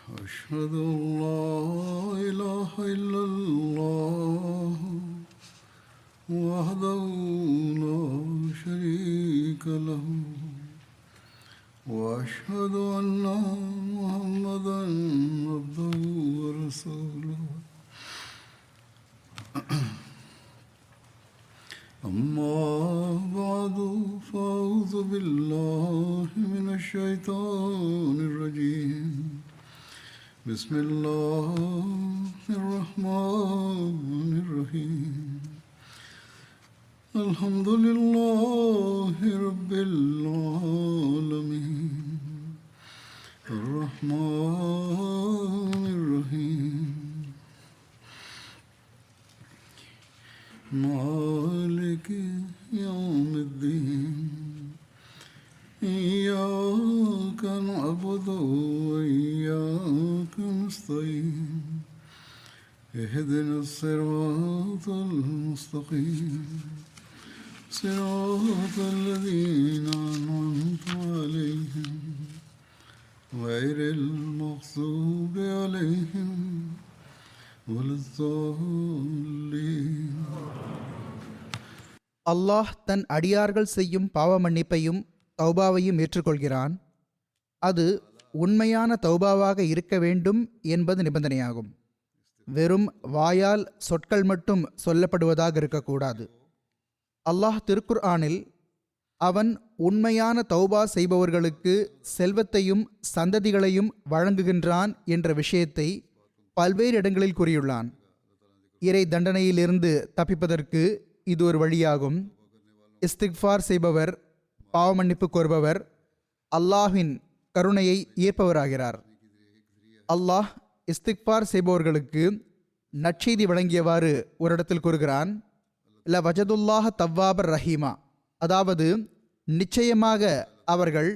أشهد أن لا إله إلا الله وحده لا شريك له وأشهد أن محمدا عبده ورسوله أما بعد فأعوذ بالله من الشيطان الرجيم بسم الله الرحمن الرحيم الحمد لله رب العالمين الرحمن الرحيم مالك يوم الدين إياك نعبد وإياك نستعين اهدنا الصراط المستقيم صراط الذين أنعمت عليهم غير المغضوب عليهم ولا الضالين. அல்லாஹ் தன் அடியார்கள் செய்யும் பாவ மன்னிப்பையும் தௌபாவையும் ஏற்றுக்கொள்கிறான். அது உண்மையான தௌபாவாக இருக்க வேண்டும் என்பது நிபந்தனையாகும். வெறும் வாயால் சொற்கள் மட்டும் சொல்லப்படுவதாக இருக்கக்கூடாது. அல்லாஹ் திருக்குர்ஆனில் அவன் உண்மையான தௌபா செய்பவர்களுக்கு செல்வத்தையும் சந்ததிகளையும் வழங்குகின்றான் என்ற விஷயத்தை பல்வேறு இடங்களில் கூறியுள்ளான். இறை தண்டனையிலிருந்து தப்பிப்பதற்கு இது ஒரு வழியாகும். இஸ்திக்ஃபார் செய்பவர், பாவ மன்னிப்பு கோருபவர் அல்லாஹ்வின் கருணையை ஈர்ப்பவராகிறார். அல்லாஹ் இஸ்திக்ஃபார் செய்பவர்களுக்கு நற்செய்தி வழங்கியவாறு ஒரு இடத்தில் கூறுகிறான், ல வஜதுல்லாஹ தவ்வாபர் ரஹீமா, அதாவது நிச்சயமாக அவர்கள்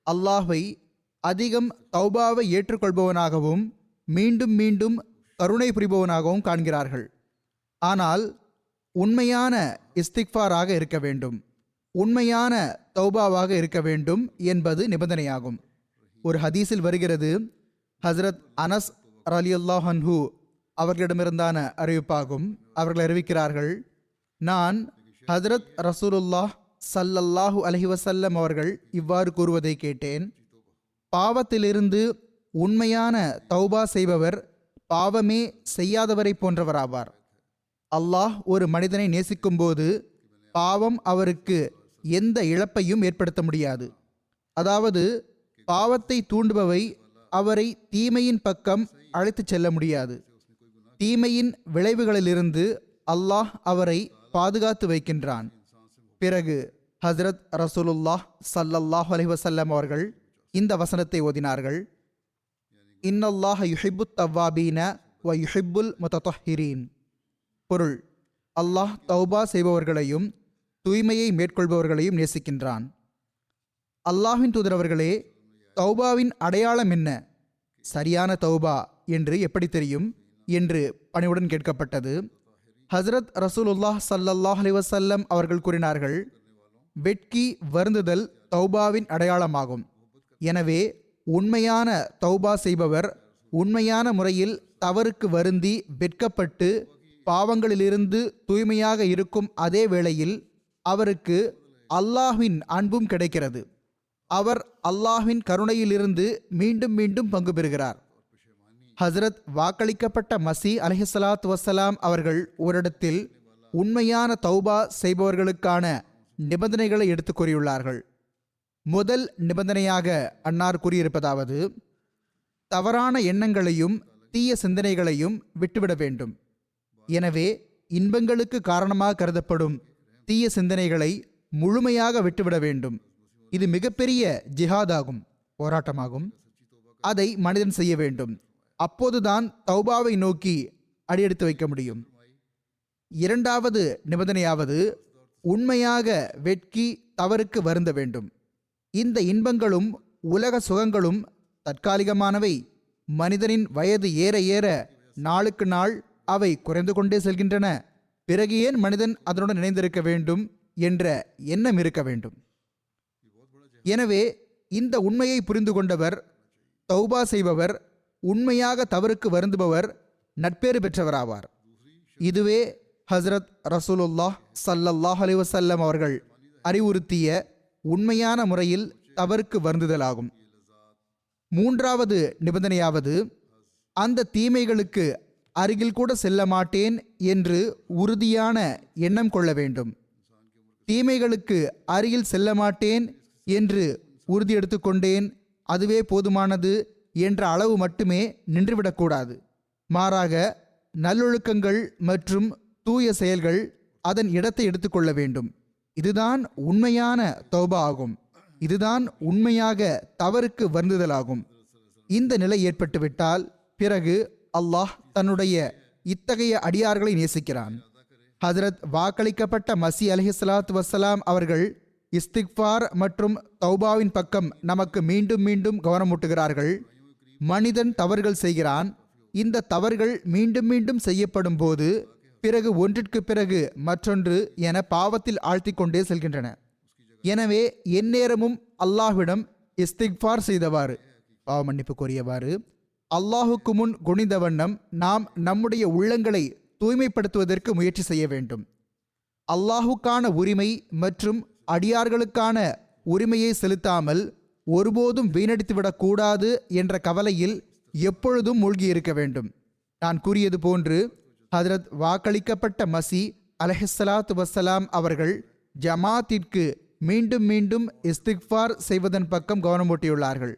அல்லாஹ்வை அதிகம் தௌபாவை ஏற்றுக்கொள்பவனாகவும் மீண்டும் மீண்டும் கருணை புரிபவனாகவும் காண்கிறார்கள். ஆனால் உண்மையான இஸ்திக்ஃபாராக இருக்க வேண்டும், உண்மையான தௌபாவாக இருக்க வேண்டும் என்பது நிபந்தனையாகும். ஒரு ஹதீஸில் வருகிறது, ஹஸ்ரத் அனஸ் ரலியல்லாஹு அன்ஹு அவர்களிடமிருந்தான அறிவிப்பாகும். அவர்கள் அறிவிக்கிறார்கள், நான் ஹஸ்ரத் ரசூலுல்லாஹ் ஸல்லல்லாஹு அலைஹி வஸல்லம் அவர்கள் இவ்வாறு கூறுவதை கேட்டேன், பாவத்திலிருந்து உண்மையான தௌபா செய்பவர் பாவமே செய்யாதவரை போன்றவராவார். அல்லாஹ் ஒரு மனிதனை நேசிக்கும்போது பாவம் அவருக்கு எந்த இழப்பையும் ஏற்படுத்த முடியாது. அதாவது பாவத்தை தூண்டுபவை அவரை தீமையின் பக்கம் அழைத்துச் செல்ல முடியாது. தீமையின் விளைவுகளிலிருந்து அல்லாஹ் அவரை பாதுகாத்து வைக்கின்றான். பிறகு ஹஸ்ரத் ரசூலுல்லாஹ் ஸல்லல்லாஹு அலைஹி வஸல்லம் அவர்கள் இந்த வசனத்தை ஓதினார்கள், இன்னல்லாஹ யுஹிப்புத் தவ்வாபீன வ யுஹிப்புல் முத்தஹிரீன். பொருள், அல்லாஹ் தௌபா செய்பவர்களையும் தூய்மையை மேற்கொள்பவர்களையும் நேசிக்கின்றான். அல்லாஹ்வின் தூதரவர்களே, தௌபாவின் அடையாளம் என்ன? சரியான தௌபா என்று எப்படி தெரியும் என்று பணிவுடன் கேட்கப்பட்டது. ஹஸ்ரத் ரசூலுல்லாஹ் ஸல்லல்லாஹு அலைஹி வஸல்லம் அவர்கள் கூறினார்கள், வெட்கி வருந்துதல் தௌபாவின் அடையாளமாகும். எனவே உண்மையான தௌபா செய்பவர் உண்மையான முறையில் தவறுக்கு வருந்தி வெட்கப்பட்டு பாவங்களிலிருந்து தூய்மையாக இருக்கும் அதே வேளையில் அவருக்கு அல்லாஹ்வின் அன்பும் கிடைக்கிறது. அவர் அல்லாஹ்வின் கருணையிலிருந்து மீண்டும் மீண்டும் பங்கு பெறுகிறார். ஹஸ்ரத் வாக்களிக்கப்பட்ட மசி அலைஹிஸ்ஸலாத்து வஸ்ஸலாம் அவர்கள் ஓரிடத்தில் உண்மையான தௌபா செய்பவர்களுக்கான நிபந்தனைகளை எடுத்து கூறியுள்ளார்கள். முதல் நிபந்தனையாக அன்னார் கூறியிருப்பதாவது, தவறான எண்ணங்களையும் தீய சிந்தனைகளையும் விட்டுவிட வேண்டும். எனவே இன்பங்களுக்கு காரணமாக கருதப்படும் தீய சிந்தனைகளை முழுமையாக விட்டுவிட வேண்டும். இது மிகப்பெரிய ஜிஹாதாகும், போராட்டமாகும். அதை மனிதன் செய்ய வேண்டும். அப்போதுதான் தௌபாவை நோக்கி அடியெடுத்து வைக்க முடியும். இரண்டாவது நிபந்தனையாவது, உண்மையாக வெட்கி தவறுக்கு வருந்த வேண்டும். இந்த இன்பங்களும் உலக சுகங்களும் தற்காலிகமானவை. மனிதனின் வயது ஏற ஏற நாளுக்கு நாள் அவை குறைந்து கொண்டே செல்கின்றன. பிறகு ஏன் மனிதன் அதனுடன் இணைந்திருக்க வேண்டும் என்ற எண்ணம் இருக்க வேண்டும். எனவே இந்த உண்மையை புரிந்து கொண்டவர், தௌபா செய்பவர் உண்மையாக தவறுக்கு வருந்துபவர் நட்பேறு பெற்றவராவார். இதுவே ஹஸ்ரத் ரசூலுல்லாஹ் ஸல்லல்லாஹு அலைஹி வஸல்லம் அவர்கள் அறிவுறுத்திய உண்மையான முறையில் தவறுக்கு வருந்துதலாகும். மூன்றாவது நிபந்தனையாவது அந்த தீமைகளுக்கு அருகில் கூட செல்ல மாட்டேன் என்று உறுதியான எண்ணம் கொள்ள வேண்டும். தீமைகளுக்கு அருகில் செல்ல மாட்டேன் என்று உறுதி எடுத்துக்கொண்டேன், அதுவே போதுமானது என்ற அளவு மட்டுமே நின்றுவிடக்கூடாது. மாறாக நல்லொழுக்கங்கள் மற்றும் தூய செயல்கள் அதன் இடத்தை எடுத்துக்கொள்ள வேண்டும். இதுதான் உண்மையான தௌபா ஆகும். இதுதான் உண்மையாக தவறுக்கு வருந்துதலாகும். இந்த நிலை ஏற்பட்டுவிட்டால் பிறகு அல்லாஹ் தன்னுடைய இத்தகைய அடியார்களை நேசிக்கிறான். ஹஜ்ரத் வாக்களிக்கப்பட்ட மசி அலைஹிஸ்ஸலாத்து வஸ்ஸலாம் அவர்கள் இஸ்திக்ஃபார் மற்றும் தௌபாவின் பக்கம் நமக்கு மீண்டும் மீண்டும் கவனமூட்டுகிறார்கள். மனிதன் தவறுகள் செய்கிறான். இந்த தவறுகள் மீண்டும் மீண்டும் செய்யப்படும் போது பிறகு ஒன்றிற்கு பிறகு மற்றொன்று என பாவத்தில் ஆழ்த்தி கொண்டே செல்கின்றன. எனவே எந்நேரமும் அல்லாஹ்விடம் இஸ்திக்ஃபார் செய்தவாறு, பாவ மன்னிப்பு கோரியவாறு, அல்லாஹுக்கு முன் குனிந்த வண்ணம் நாம் நம்முடைய உள்ளங்களை தூய்மைப்படுத்துவதற்கு முயற்சி செய்ய வேண்டும். அல்லாஹுக்கான உரிமை மற்றும் அடியார்களுக்கான உரிமையை செலுத்தாமல் ஒருபோதும் வீணடித்துவிடக்கூடாது என்ற கவலையில் எப்பொழுதும் மூழ்கியிருக்க வேண்டும். நான் கூறியது போன்று ஹஜ்ரத் வாக்களிக்கப்பட்ட மசி அலைஹிஸ்ஸலாத்து வஸ்ஸலாம் அவர்கள் ஜமாத்திற்கு மீண்டும் மீண்டும் இஸ்திக்ஃபார் செய்வதன் பக்கம் கவனமூட்டியுள்ளார்கள்.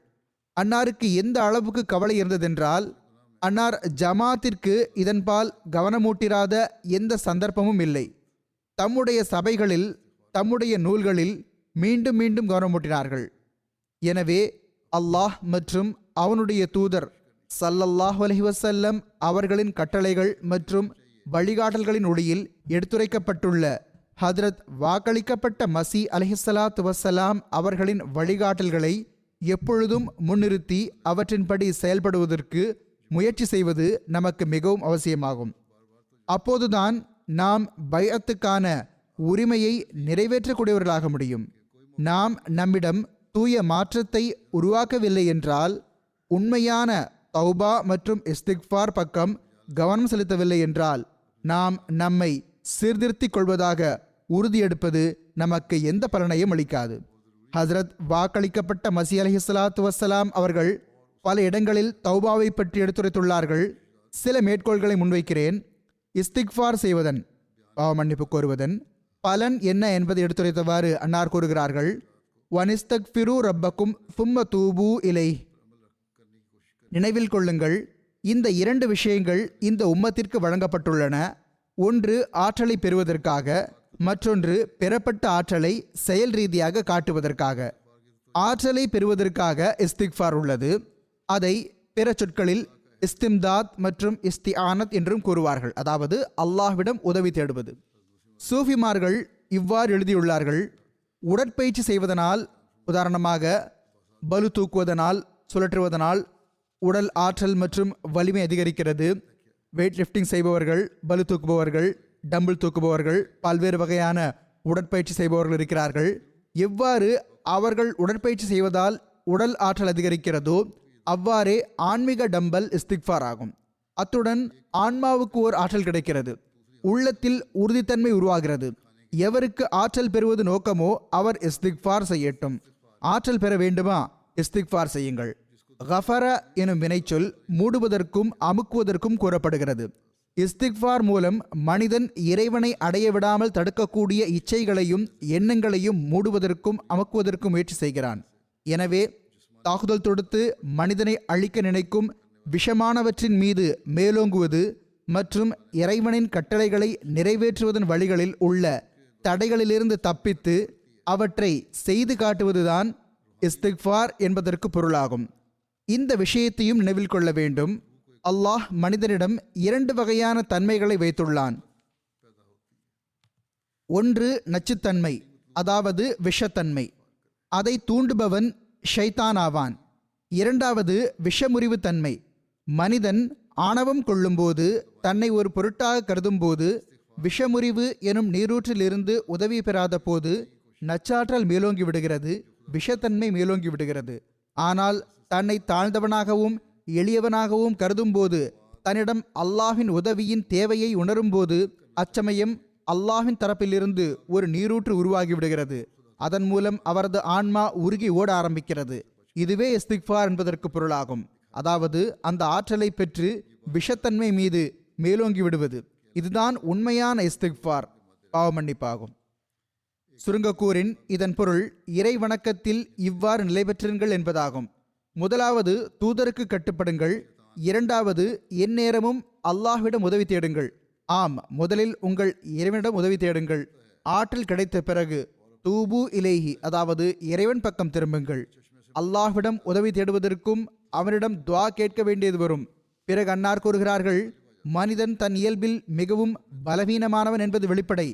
அன்னாருக்கு எந்த அளவுக்கு கவலை இருந்ததென்றால், அன்னார் ஜமாத்திற்கு இதன்பால் கவனமூட்டிராத எந்த சந்தர்ப்பமும் இல்லை. தம்முடைய சபைகளில் தம்முடைய நூல்களில் மீண்டும் மீண்டும் கவனமூட்டினார்கள். எனவே அல்லாஹ் மற்றும் அவனுடைய தூதர் ஸல்லல்லாஹு அலைஹி வஸல்லம் அவர்களின் கட்டளைகள் மற்றும் வழிகாட்டல்களின் ஒளியில் எடுத்துரைக்கப்பட்டுள்ள ஹஜ்ரத் வாக்களிக்கப்பட்ட மசி அலைஹிஸ்ஸலாத்து வஸ்ஸலாம் அவர்களின் வழிகாட்டல்களை எப்பொழுதும் முன்னிறுத்தி அவற்றின்படி செயல்படுவதற்கு முயற்சி செய்வது நமக்கு மிகவும் அவசியமாகும். அப்போதுதான் நாம் பைஅத்துக்கான உரிமையை நிறைவேற்றக்கூடியவர்களாக முடியும். நாம் நம்மிடம் தூய மாற்றத்தை உருவாக்கவில்லை என்றால், உண்மையான தௌபா மற்றும் இஸ்திக்ஃபார் பக்கம் கவனம் செலுத்தவில்லை என்றால், நாம் நம்மை சீர்திருத்திக் கொள்வதாக உறுதியெடுப்பது நமக்கு எந்த பலனையும் அளிக்காது. ஹஜ்ரத் வாக்களிக்கப்பட்ட மசி அலைஹிஸ்ஸலாத்து வஸ்ஸலாம் அவர்கள் பல இடங்களில் தௌபாவை பற்றி எடுத்துரைத்துள்ளார்கள். சில மேற்கோள்களை முன்வைக்கிறேன். இஸ்திக்ஃபார் செய்வதன், பாவ மன்னிப்பு கோருவதன் பலன் என்ன என்பதை எடுத்துரைத்தவாறு அன்னார் கூறுகிறார்கள். வனிஸ்தக்ஃபிரு ரப்பக்கும் சும்ம தூபு இலை. நினைவில் கொள்ளுங்கள், இந்த இரண்டு விஷயங்கள் இந்த உம்மத்திற்கு வழங்கப்பட்டுள்ளன. ஒன்று ஆற்றலை பெறுவதற்காக, மற்றொன்று பெறப்பட்ட ஆற்றலை செயல் ரீதியாக காட்டுவதற்காக. ஆற்றலை பெறுவதற்காக இஸ்திக்ஃபார் உள்ளது. அதை பிற சொற்களில் இஸ்திம்தாத் மற்றும் இஸ்திஆனத் என்றும் கூறுவார்கள், அதாவது அல்லாஹ்விடம் உதவி தேடுவது. சூஃபிமார்கள் இவ்வாறு எழுதியுள்ளார்கள். உடற்பயிற்சி செய்வதனால், உதாரணமாக பலு தூக்குவதனால், சுழற்றுவதனால் உடல் ஆற்றல் மற்றும் வலிமை அதிகரிக்கிறது. வெயிட் லிஃப்டிங் செய்பவர்கள், பலு தூக்குபவர்கள், டம்பிள் தூக்குபவர்கள், பல்வேறு வகையான உடற்பயிற்சி செய்பவர்கள் இருக்கிறார்கள். எவ்வாறு அவர்கள் உடற்பயிற்சி செய்வதால் உடல் ஆற்றல் அதிகரிக்கிறதோ அவ்வாறே ஆன்மீக டம்பல் இஸ்திக்ஃபார் ஆகும். அத்துடன் ஆன்மாவுக்கு ஓர் ஆற்றல் கிடைக்கிறது, உள்ளத்தில் உறுதித்தன்மை உருவாகிறது. எவருக்கு ஆற்றல் பெறுவது நோக்கமோ அவர் இஸ்திக்ஃபார் செய்யட்டும். ஆற்றல் பெற வேண்டுமா, இஸ்திக்ஃபார் செய்யுங்கள். கஃபர எனும் வினைச்சொல் மூடுவதற்கும் அமுக்குவதற்கும் கூறப்படுகிறது. இஸ்திக்ஃபார் மூலம் மனிதன் இறைவனை அடைய விடாமல் தடுக்கக்கூடிய இச்சைகளையும் எண்ணங்களையும் மூடுவதற்கும் அமுக்குவதற்கும் முயற்சி செய்கிறான். எனவே தாக்குதல் தொடுத்து மனிதனை அழிக்க நினைக்கும் விஷமானவற்றின் மீது மேலோங்குவது மற்றும் இறைவனின் கட்டளைகளை நிறைவேற்றுவதன் வழிகளில் உள்ள தடைகளிலிருந்து தப்பித்து அவற்றை செய்து காட்டுவதுதான் இஸ்திக்ஃபார் என்பதற்கு பொருளாகும். இந்த விஷயத்தையும் நினைவில் கொள்ள வேண்டும். அல்லாஹ் மனிதனிடம் இரண்டு வகையான தன்மைகளை வைத்துள்ளான். ஒன்று நச்சுத்தன்மை, அதாவது விஷத்தன்மை. அதை தூண்டுபவன் ஷைத்தான் ஆவான். இரண்டாவது விஷமுறிவு தன்மை. மனிதன் ஆணவம் கொள்ளும்போது, தன்னை ஒரு பொருட்டாக கருதும்போது, விஷமுறிவு எனும் நீரூற்றிலிருந்து உதவி பெறாத போது நச்சாற்றல் மேலோங்கி விடுகிறது, விஷத்தன்மை மேலோங்கி விடுகிறது. ஆனால் தன்னை தாழ்ந்தவனாகவும் எளியவனாகவும் கருதும்போது, தன்னிடம் அல்லாஹ்வின் உதவியின் தேவையை உணரும்போது, அச்சமயம் அல்லாஹ்வின் தரப்பிலிருந்து ஒரு நீரூற்று உருவாகிவிடுகிறது. அதன் மூலம் அவரது ஆன்மா உருகி ஓட ஆரம்பிக்கிறது. இதுவே இஸ்திக்ஃபார் என்பதற்கு பொருளாகும். அதாவது அந்த ஆற்றலை பெற்று விஷத்தன்மை மீது மேலோங்கி விடுவது. இதுதான் உண்மையான இஸ்திக்ஃபார், பாவமன்னிப்பாகும். சுருங்கக்கூறின் இதன் பொருள் இறை வணக்கத்தில் இவ்வாறு நிலை பெற்றிருங்கள் என்பதாகும். முதலாவது, தூதருக்கு கட்டுப்படுங்கள். இரண்டாவது, எந்நேரமும் அல்லாஹ்விடம் உதவி தேடுங்கள். ஆம், முதலில் உங்கள் இறைவனிடம் உதவி தேடுங்கள். ஆற்றல் கிடைத்த பிறகு தூபு இலேஹி, அதாவது இறைவன் பக்கம் திரும்புங்கள். அல்லாஹ்விடம் உதவி தேடுவதற்கும் அவனிடம் துவா கேட்க வேண்டியது வரும். பிறகு அன்னார் கூறுகிறார்கள், மனிதன் தன் இயல்பில் மிகவும் பலவீனமானவன் என்பது வெளிப்படை.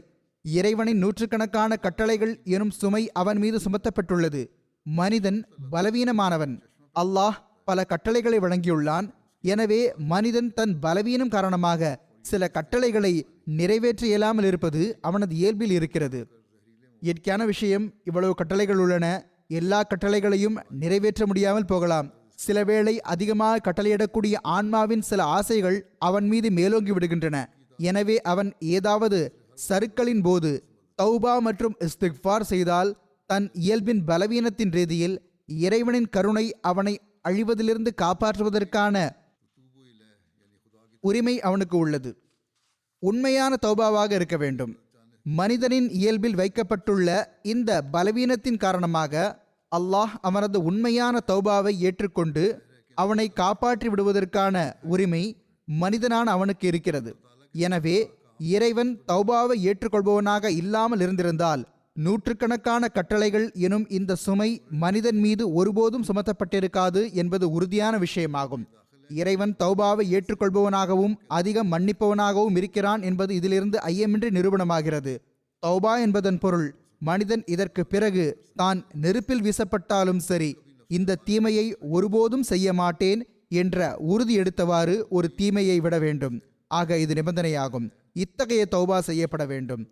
இறைவனின் நூற்றுக்கணக்கான கட்டளைகள் எனும் சுமை அவன் மீது சுமத்தப்பட்டுள்ளது. மனிதன் பலவீனமானவன். அல்லாஹ் பல கட்டளைகளை வழங்கியுள்ளான். எனவே மனிதன் தன் பலவீனம் காரணமாக சில கட்டளைகளை நிறைவேற்ற இயலாமல் இருப்பது அவனது இயல்பில் இருக்கிறது. இயற்கையான விஷயம், இவ்வளவு கட்டளைகள் உள்ளன. எல்லா கட்டளைகளையும் நிறைவேற்ற முடியாமல் போகலாம். சில வேளை அதிகமாக கட்டளையிடக்கூடிய ஆன்மாவின் சில ஆசைகள் அவன் மீது மேலோங்கி விடுகின்றன. எனவே அவன் ஏதாவது சறுக்களின் போது தௌபா மற்றும் இஸ்திக்ஃபார் செய்தால் தன் இயல்பின் பலவீனத்தின் ரீதியில் இறைவனின் கருணை அவனை அழிவதிலிருந்து காப்பாற்றுவதற்கான உரிமை அவனுக்கு உள்ளது. உண்மையான தௌபாவாக இருக்க வேண்டும். மனிதனின் இயல்பில் வைக்கப்பட்டுள்ள இந்த பலவீனத்தின் காரணமாக அல்லாஹ் அவனது உண்மையான தௌபாவை ஏற்றுக்கொண்டு அவனை காப்பாற்றி விடுவதற்கான உரிமை மனிதனான அவனுக்கு இருக்கிறது. எனவே இறைவன் தௌபாவை ஏற்றுக்கொள்பவனாக இல்லாமல் இருந்திருந்தால் நூற்றுக்கணக்கான கட்டளைகள் எனும் இந்த சுமை மனிதன் மீது ஒருபோதும் சுமத்தப்பட்டிருக்காது என்பது உறுதியான விஷயமாகும். இறைவன் தௌபாவை ஏற்றுக்கொள்பவனாகவும் அதிகம் மன்னிப்பவனாகவும் இருக்கிறான் என்பது இதிலிருந்து ஐயமின்றி நிரூபணமாகிறது. தௌபா என்பதன் பொருள், மனிதன் இதற்கு பிறகு தான் நெருப்பில் வீசப்பட்டாலும் சரி, இந்த தீமையை ஒருபோதும் செய்ய மாட்டேன் என்ற உறுதி எடுத்தவாறு ஒரு தீமையை விட வேண்டும். ஆக இது நிபந்தனையாகும். இத்தகைய தௌபா செய்யப்பட வேண்டும்.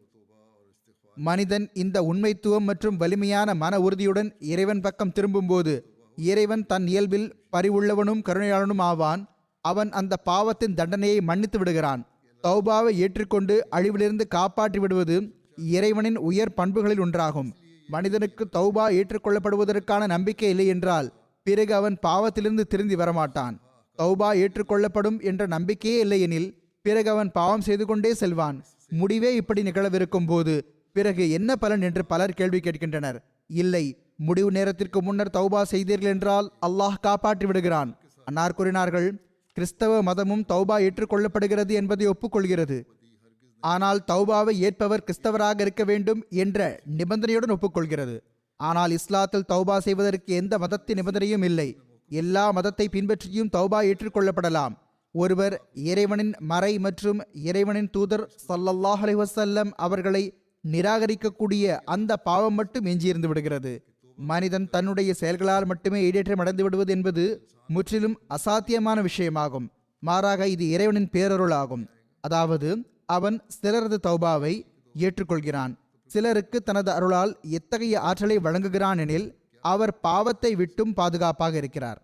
மனிதன் இந்த உண்மைத்துவம் மற்றும் வலிமையான மன உறுதியுடன் இறைவன் பக்கம் திரும்பும்போது இறைவன் தன் இயல்பில் பரிவுள்ளவனும் கருணையாளனும் ஆவான். அவன் அந்த பாவத்தின் தண்டனையை மன்னித்து விடுகிறான். தௌபாவை ஏற்றுக்கொண்டு அழிவிலிருந்து காப்பாற்றி விடுவது இறைவனின் உயர் பண்புகளில் ஒன்றாகும். மனிதனுக்கு தௌபா ஏற்றுக்கொள்ளப்படுவதற்கான நம்பிக்கை இல்லை என்றால் பிறகு அவன் பாவத்திலிருந்து திருந்தி வரமாட்டான். தௌபா ஏற்றுக்கொள்ளப்படும் என்ற நம்பிக்கையே இல்லை எனில் பிறகு அவன் பாவம் செய்து கொண்டே செல்வான். முடிவே இப்படி நிகழவிருக்கும் போது பிறகு என்ன பலன் என்று பலர் கேள்வி கேட்கின்றனர். இல்லை, முடிவு நேரத்திற்கு முன்னர் தௌபா செய்தீர்கள் என்றால் அல்லாஹ் காப்பாற்றி விடுகிறான். அன்னார் கூறினார்கள், கிறிஸ்தவ மதமும் தௌபா ஏற்றுக்கொள்ளப்படுகிறது என்பதை ஒப்புக்கொள்கிறது. ஆனால் தௌபாவை ஏற்பவர் கிறிஸ்தவராக இருக்க வேண்டும் என்ற நிபந்தனையுடன் ஒப்புக்கொள்கிறது. ஆனால் இஸ்லாத்தில் தௌபா செய்வதற்கு எந்த மதத்தின் நிபந்தனையும் இல்லை. எல்லா மதத்தை பின்பற்றியும் தௌபா ஏற்றுக்கொள்ளப்படலாம். ஒருவர் இறைவனின் மறை மற்றும் இறைவனின் தூதர் ஸல்லல்லாஹு அலைஹி வஸல்லம் அவர்களை நிராகரிக்கக்கூடிய அந்த பாவம் மட்டும் எஞ்சியிருந்து விடுகிறது. மனிதன் தன்னுடைய செயல்களால் மட்டுமே ஈடேற்றம் அடைந்து விடுவது என்பது முற்றிலும் அசாத்தியமான விஷயமாகும். மாறாக இது இறைவனின் பேரருளாகும். அதாவது அவன் சிலரது தௌபாவை ஏற்றுக்கொள்கிறான். சிலருக்கு தனது அருளால் எத்தகைய ஆற்றலை வழங்குகிறான் எனில் அவர் பாவத்தை விட்டும் பாதுகாப்பாக இருக்கிறார்.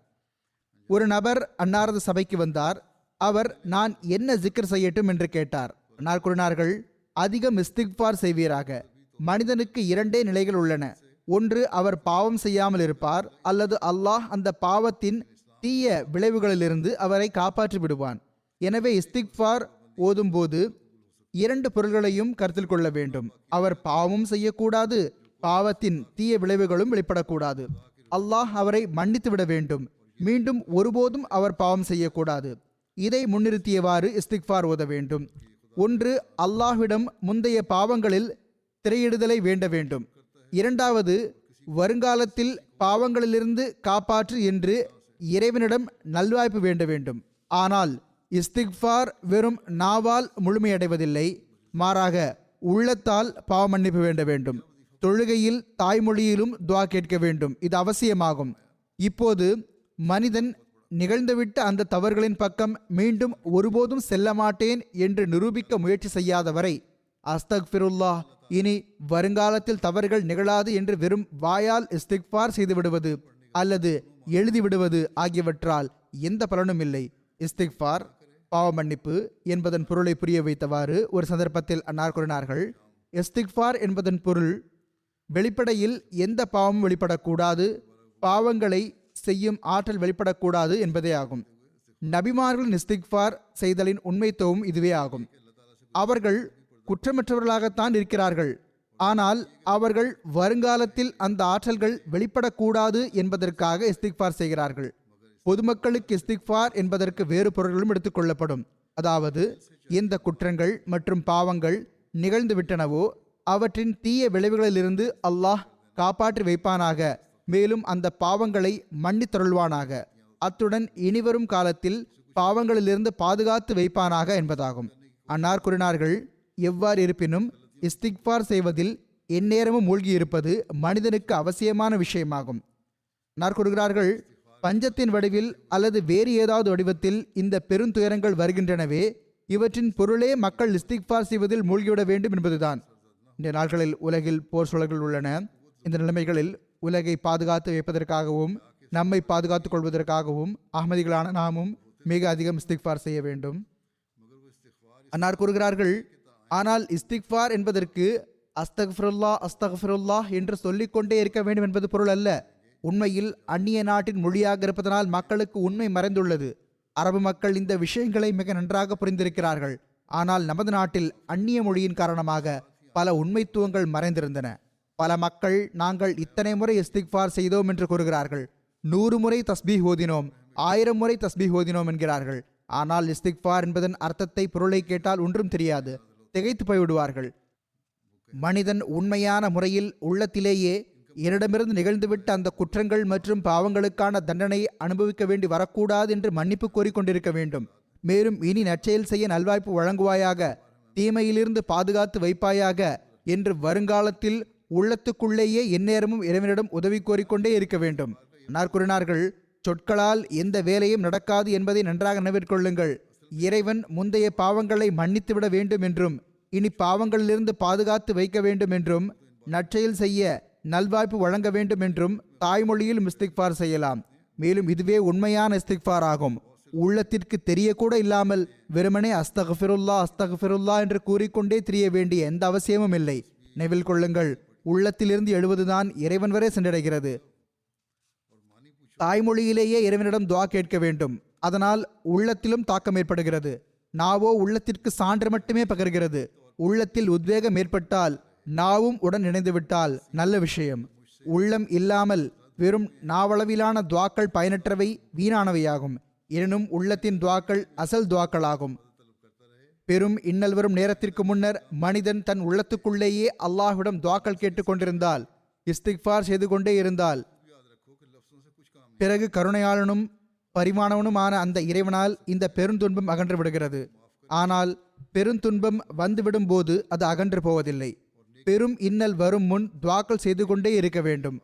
ஒரு நபர் அன்னாரது சபைக்கு வந்தார். அவர், நான் என்ன ஜிக்ர் செய்யட்டும் என்று கேட்டார். அன்னார் கூறினார்கள், அதிகம் இஸ்திக்ஃபார் செய்வீராக. மனிதனுக்கு இரண்டே நிலைகள் உள்ளன. ஒன்று, அவர் பாவம் செய்யாமல் இருப்பார், அல்லது அல்லாஹ் அந்த பாவத்தின் தீய விளைவுகளிலிருந்து அவரை காப்பாற்றி விடுவான். எனவே இஸ்திக்ஃபார் ஓதும்போது இரண்டு பொருள்களையும் கருத்தில் கொள்ள வேண்டும். அவர் பாவமும் செய்யக்கூடாது, பாவத்தின் தீய விளைவுகளும் வெளிப்படக்கூடாது. அல்லாஹ் அவரை மன்னித்து விட வேண்டும். மீண்டும் ஒருபோதும் அவர் பாவம் செய்யக்கூடாது. இதை முன்னிறுத்தியவாறு இஸ்திக்ஃபார் ஓத வேண்டும். ஒன்று, அல்லாஹ்விடம் முந்தைய பாவங்களில் திரையிடுதலை வேண்ட வேண்டும். இரண்டாவது, வருங்காலத்தில் பாவங்களிலிருந்து காப்பாற்று என்று இறைவனிடம் நல்வாய்ப்பு வேண்ட வேண்டும். ஆனால் இஸ்திக்ஃபார் வெறும் நாவால் முழுமையடைவதில்லை. மாறாக உள்ளத்தால் பாவ மன்னிப்பு வேண்ட வேண்டும். தொழுகையில் தாய்மொழியிலும் துவா கேட்க வேண்டும். இது அவசியமாகும். இப்போது மனிதன் நிகழ்ந்துவிட்ட அந்த தவறுகளின் பக்கம் மீண்டும் ஒருபோதும் செல்ல மாட்டேன் என்று நிரூபிக்க முயற்சி செய்யாதவரை அஸ்தக்ஃபிருல்லாஹ், இனி வருங்காலத்தில் தவறுகள் நிகழாது என்று வெறும் வாயால் இஸ்திக்ஃபார் செய்து விடுவது அல்லது எழுதிவிடுவது ஆகியவற்றால் எந்த பலனும் இல்லை. இஸ்திக்ஃபார் பாவ மன்னிப்பு என்பதன் பொருளை புரிய வைத்தவாறு ஒரு சந்தர்ப்பத்தில் அன்னார் கூறினார்கள், இஸ்திக்ஃபார் என்பதன் பொருள் வெளிப்படையில் எந்த பாவமும் வெளிப்படக்கூடாது, பாவங்களை செய்யும் ஆற்றல் வெளிப்படக்கூடாது என்பதே ஆகும். நபிமார்களின் இஸ்திக்ஃபார் செய்தலின் உண்மைத்துவம் இதுவே ஆகும். அவர்கள் குற்றமற்றவர்களாகத்தான் இருக்கிறார்கள், ஆனால் அவர்கள் வருங்காலத்தில் அந்த ஆற்றல்கள் வெளிப்படக்கூடாது என்பதற்காக இஸ்திக்ஃபார் செய்கிறார்கள். பொதுமக்களுக்கு இஸ்திக்ஃபார் என்பதற்கு வேறு பொருள்களும் எடுத்துக்கொள்ளப்படும். அதாவது எந்த குற்றங்கள் மற்றும் பாவங்கள் நிகழ்ந்து விட்டனவோ அவற்றின் தீய விளைவுகளிலிருந்து அல்லாஹ் காப்பாற்றி வைப்பானாக, மேலும் அந்த பாவங்களை மன்னித்தருள்வானாக, அத்துடன் இனிவரும் காலத்தில் பாவங்களிலிருந்து பாதுகாத்து வைப்பானாக என்பதாகும். அன்னார் கூறினார்கள், எவ்வாறு இருப்பினும் இஸ்திக்ஃபார் செய்வதில் எந்நேரமும் மூழ்கியிருப்பது மனிதனுக்கு அவசியமான விஷயமாகும். அன்னார் கூறுகிறார்கள், பஞ்சத்தின் வடிவில் அல்லது வேறு ஏதாவது வடிவத்தில் இந்த பெருந்துயரங்கள் வருகின்றனவே, இவற்றின் பொருளே மக்கள் இஸ்திக்ஃபார் செய்வதில் மூழ்கிவிட வேண்டும் என்பதுதான். இந்த நாட்களில் உலகில் போர் சூழல்கள் உள்ளன. இந்த நிலைமைகளில் உலகை பாதுகாத்து வைப்பதற்காகவும் நம்மை பாதுகாத்துக் கொள்வதற்காகவும் அஹ்மதிகளான நாமும் மிக அதிகம் இஸ்திக்ஃபார் செய்ய வேண்டும். அன்னார் கூறுகிறார்கள், ஆனால் இஸ்திக்ஃபார் என்பதற்கு அஸ்தக்ஃபிருல்லா அஸ்தக்ஃபிருல்லா என்று சொல்லிக்கொண்டே இருக்க வேண்டும் என்பது பொருள் அல்ல. உண்மையில் அந்நிய நாட்டின் மொழியாக இருப்பதனால் மக்களுக்கு உண்மை மறைந்துள்ளது. அரபு மக்கள் இந்த விஷயங்களை மிக நன்றாக புரிந்திருக்கிறார்கள். ஆனால் நமது நாட்டில் அந்நிய மொழியின் காரணமாக பல உண்மைத்துவங்கள் மறைந்திருந்தன. பல மக்கள் நாங்கள் இத்தனை முறை இஸ்திக்ஃபார் செய்தோம் என்று கூறுகிறார்கள், 100 முறை தஸ்பீஹ் ஓதினோம், 1000 முறை தஸ்பீஹ் ஓதினோம் என்கிறார்கள். ஆனால் இஸ்திக்ஃபார் என்பதன் அர்த்தத்தை பொருளை கேட்டால் ஒன்றும் தெரியாது, திகைத்து போய்விடுவார்கள். மனிதன் உண்மையான முறையில் உள்ளத்திலேயே என்னிடமிருந்து நிகழ்ந்துவிட்ட அந்த குற்றங்கள் மற்றும் பாவங்களுக்கான தண்டனை அனுபவிக்க வேண்டி வரக்கூடாது என்று மன்னிப்பு கோரிக்கொண்டிருக்க வேண்டும். மேலும் இனி நற்செயல் செய்ய நல்வாய்ப்பு வழங்குவாயாக, தீமையிலிருந்து பாதுகாத்து வைப்பாயாக என்று வருங்காலத்தில் உள்ளத்துக்குள்ளேயே எந்நேரமும் இறைவனிடம் உதவி கோரிக்கொண்டே இருக்க வேண்டும். அன்னார் கூறினார்கள், சொற்களால் எந்த வேலையும் நடக்காது என்பதை நன்றாக நினைவிற்கொள்ளுங்கள். இறைவன் முந்தைய பாவங்களை மன்னித்துவிட வேண்டும் என்றும் இனி பாவங்களிலிருந்து பாதுகாத்து வைக்க வேண்டும் என்றும் நற்செயல் செய்ய நல்வாய்ப்பு வழங்க வேண்டும் என்றும் தாய்மொழியில் இஸ்திக்ஃபார் செய்யலாம். மேலும் இதுவே உண்மையான இஸ்திக்ஃபார் ஆகும். உள்ளத்திற்கு தெரியக்கூட இல்லாமல் வெறுமனே அஸ்தக்ஃபிருல்லா அஸ்தக்ஃபிருல்லா என்று கூறிக்கொண்டே தெரிய வேண்டிய எந்த அவசியமும் இல்லை. நினைவில் கொள்ளுங்கள், உள்ளத்திலிருந்து எழுவதுதான் இறைவன் வரை சென்றடைகிறது. தாய்மொழியிலேயே இறைவனிடம் துஆ கேட்க வேண்டும். அதனால் உள்ளத்திலும் தாக்கம் ஏற்படுகிறது. நாவோ உள்ளத்திற்கு சான்று மட்டுமே பகர்கிறது. உள்ளத்தில் உத்வேகம் ஏற்பட்டால் நாவும் உடன் இணைந்துவிட்டால் நல்ல விஷயம். உள்ளம் இல்லாமல் வெறும் நாவளவிலான துவாக்கள் பயனற்றவை, வீணானவையாகும். எனினும் உள்ளத்தின் துவாக்கள் அசல் துவாக்களாகும். பெரும் இன்னல் வரும் நேரத்திற்கு முன்னர் மனிதன் தன் உள்ளத்துக்குள்ளேயே அல்லாஹ்விடம் துவாக்கள் கேட்டுக்கொண்டிருந்தால், இஸ்திக்ஃபார் செய்து கொண்டே இருந்தால், பிறகு கருணையாளனும் பரிமாணவனுமான அந்த இறைவனால் இந்த பெருந்துன்பம் அகன்று விடுகிறது. ஆனால் பெருந்துன்பம் வந்துவிடும் போது அது அகன்று போவதில்லை. பெரும் இன்னல் வரும் முன் துவாக்கள் செய்து கொண்டே இருக்க வேண்டும்.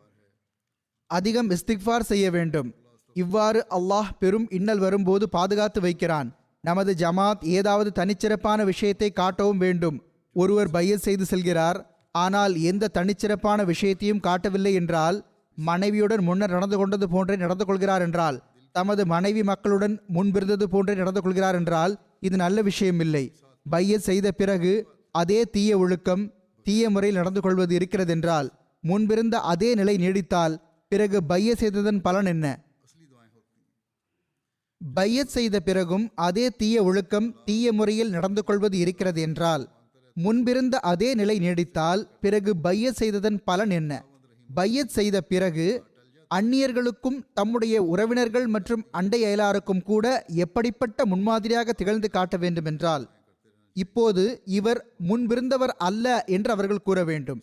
அதிகம் இஸ்திக்ஃபார் செய்ய வேண்டும். இவ்வாறு அல்லாஹ் பெரும் இன்னல் வரும்போது பாதுகாத்து வைக்கிறான். நமது ஜமாத் ஏதாவது தனிச்சிறப்பான விஷயத்தை காட்டவும் வேண்டும். ஒருவர் பையத் செய்து செல்கிறார், ஆனால் எந்த தனிச்சிறப்பான விஷயத்தையும் காட்டவில்லை என்றால், மனைவியுடன் முன்னர் நடந்து கொண்டது போன்றே நடந்து கொள்கிறார் என்றால், தமது மனைவி மக்களுடன் முன்பிருந்தது போன்றே நடந்து கொள்கிறார் என்றால் இது நல்ல விஷயம் இல்லை. பையத் செய்த பிறகு அதே தீய ஒழுக்கம், தீய முறையில் நடந்து கொள்வது இருக்கிறது என்றால், முன்பிருந்த அதே நிலை நீடித்தால் பிறகு பையத் செய்ததன் பலன் என்ன? பையத் செய்த பிறகும் அதே தீய ஒழுக்கம், தீய முறையில் நடந்து கொள்வது இருக்கிறது என்றால், முன்பிருந்த அதே நிலை நீடித்தால் பிறகு பையத் செய்ததன் பலன் என்ன? பையத் செய்த பிறகு அந்நியர்களுக்கும் தம்முடைய உறவினர்கள் மற்றும் அண்டை அயலாருக்கும் கூட எப்படிப்பட்ட முன்மாதிரியாக திகழ்ந்து காட்ட வேண்டும் என்றால், இப்போது இவர் முன்பிருந்தவர் அல்ல என்று அவர்கள் கூற வேண்டும்.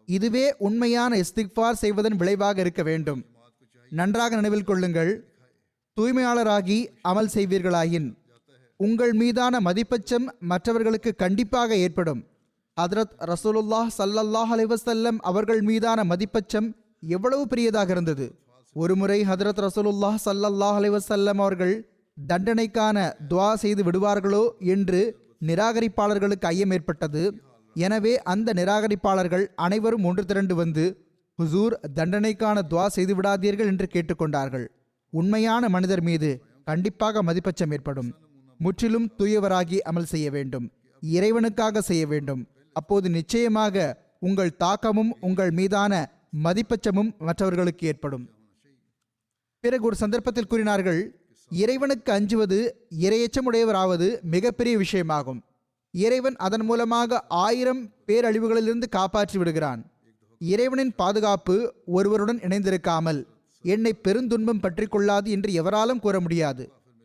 இதுவே உண்மையான இஸ்திக்ஃபார் செய்வதன் விளைவாக இருக்க வேண்டும். நன்றாக நினைவில் கொள்ளுங்கள், தூய்மையாளராகி அமல் செய்வீர்களாயின் உங்கள் மீதான மதிப்பச்சம் மற்றவர்களுக்கு கண்டிப்பாக ஏற்படும். ஹதரத் ரசூலுல்லாஹ் ஸல்லல்லாஹு அலைஹி வஸல்லம் அவர்கள் மீதான மதிப்பச்சம் எவ்வளவு பெரியதாக இருந்தது. ஒருமுறை ஹதரத் ரசூலுல்லாஹ் ஸல்லல்லாஹு அலைஹி வஸல்லம் அவர்கள் தண்டனைக்கான துஆ செய்து விடுவார்களோ என்று நிராகரிப்பாளர்களுக்கு ஐயம் ஏற்பட்டது. எனவே அந்த நிராகரிப்பாளர்கள் அனைவரும் ஒன்று திரண்டு வந்து, ஹுசூர், தண்டனைக்கான துஆ செய்து விடாதீர்கள் என்று கேட்டுக்கொண்டார்கள். உண்மையான மனிதர் மீது கண்டிப்பாக மதிப்பச்சம் ஏற்படும். முற்றிலும் தூயவராகி அமல் செய்ய வேண்டும், இறைவனுக்காக செய்ய வேண்டும். அப்போது நிச்சயமாக உங்கள் தாக்கமும் உங்கள் மீதான மதிப்பச்சமும் மற்றவர்களுக்கு ஏற்படும். பிறகு ஒரு சந்தர்ப்பத்தில் கூறினார்கள், இறைவனுக்கு அஞ்சுவது, இரையச்சமுடையவராவது மிகப்பெரிய விஷயமாகும். இறைவன் அதன் மூலமாக 1000 பேரழிவுகளிலிருந்து காப்பாற்றி விடுகிறான். இறைவனின் பாதுகாப்பு ஒருவருடன் இணைந்திருக்காமல் என்னை பெருந்துன்பம் பற்றி கொள்ளாது என்று எவராலும் கூற முடியாது.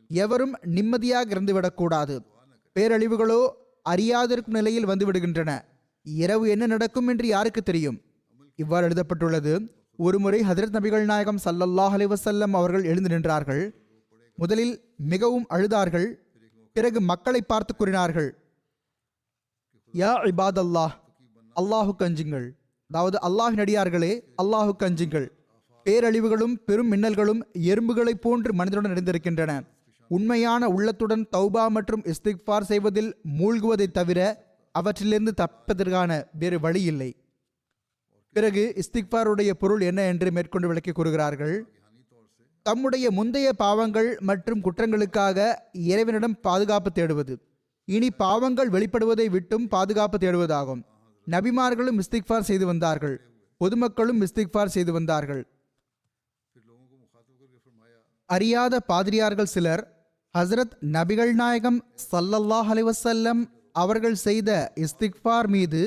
எவரும் நிம்மதியாக இருந்துவிடக்கூடாது. பேரழிவுகளோ அறியாதிருக்கும் நிலையில் வந்துவிடுகின்றன. இரவு என்ன நடக்கும் என்று யாருக்கு தெரியும்? இவ்வாறு எழுதப்பட்டுள்ளது. ஒருமுறை ஹஜ்ரத் நபிகள் நாயகம் ஸல்லல்லாஹு அலைஹி வஸல்லம் அவர்கள் எழுந்து நின்றார்கள். முதலில் மிகவும் அழுதார்கள். பிறகு மக்களை பார்த்து கூறினார்கள், யா இபாதல்லாஹ், அல்லாஹுக்கு அஞ்சுங்கள். அதாவது அல்லாஹ்வின் அடியார்களே, அல்லாஹுக்கு அஞ்சுங்கள். பேரழிவுகளும் பெரும் மின்னல்களும் எறும்புகளைப் போன்று மனிதனுடன் நிறைந்திருக்கின்றன. உண்மையான உள்ளத்துடன் தௌபா மற்றும் இஸ்திக்ஃபார் செய்வதில் மூழ்குவதை தவிர அவற்றிலிருந்து தப்பதற்கான வேறு வழி இல்லை. பிறகு இஸ்திக்ஃபாருடைய பொருள் என்ன என்று மேற்கொண்டு விளக்கி கூறுகிறார்கள். தம்முடைய முந்தைய பாவங்கள் மற்றும் குற்றங்களுக்காக இறைவனிடம் பாதுகாப்பு தேடுவது, இனி பாவங்கள் வெளிப்படுவதை விட்டும் பாதுகாப்பு தேடுவதாகும். நபிமார்களும் இஸ்திக்ஃபார் செய்து வந்தார்கள், பொதுமக்களும் இஸ்திக்ஃபார் செய்து வந்தார்கள். அறியாத பாதிரியார்கள் சிலர் ஹஸ்ரத் நபிகள் நாயகம் ஸல்லல்லாஹு அலைஹி வஸல்லம் அவர்கள் செய்த இஸ்திக்ஃபார் மீது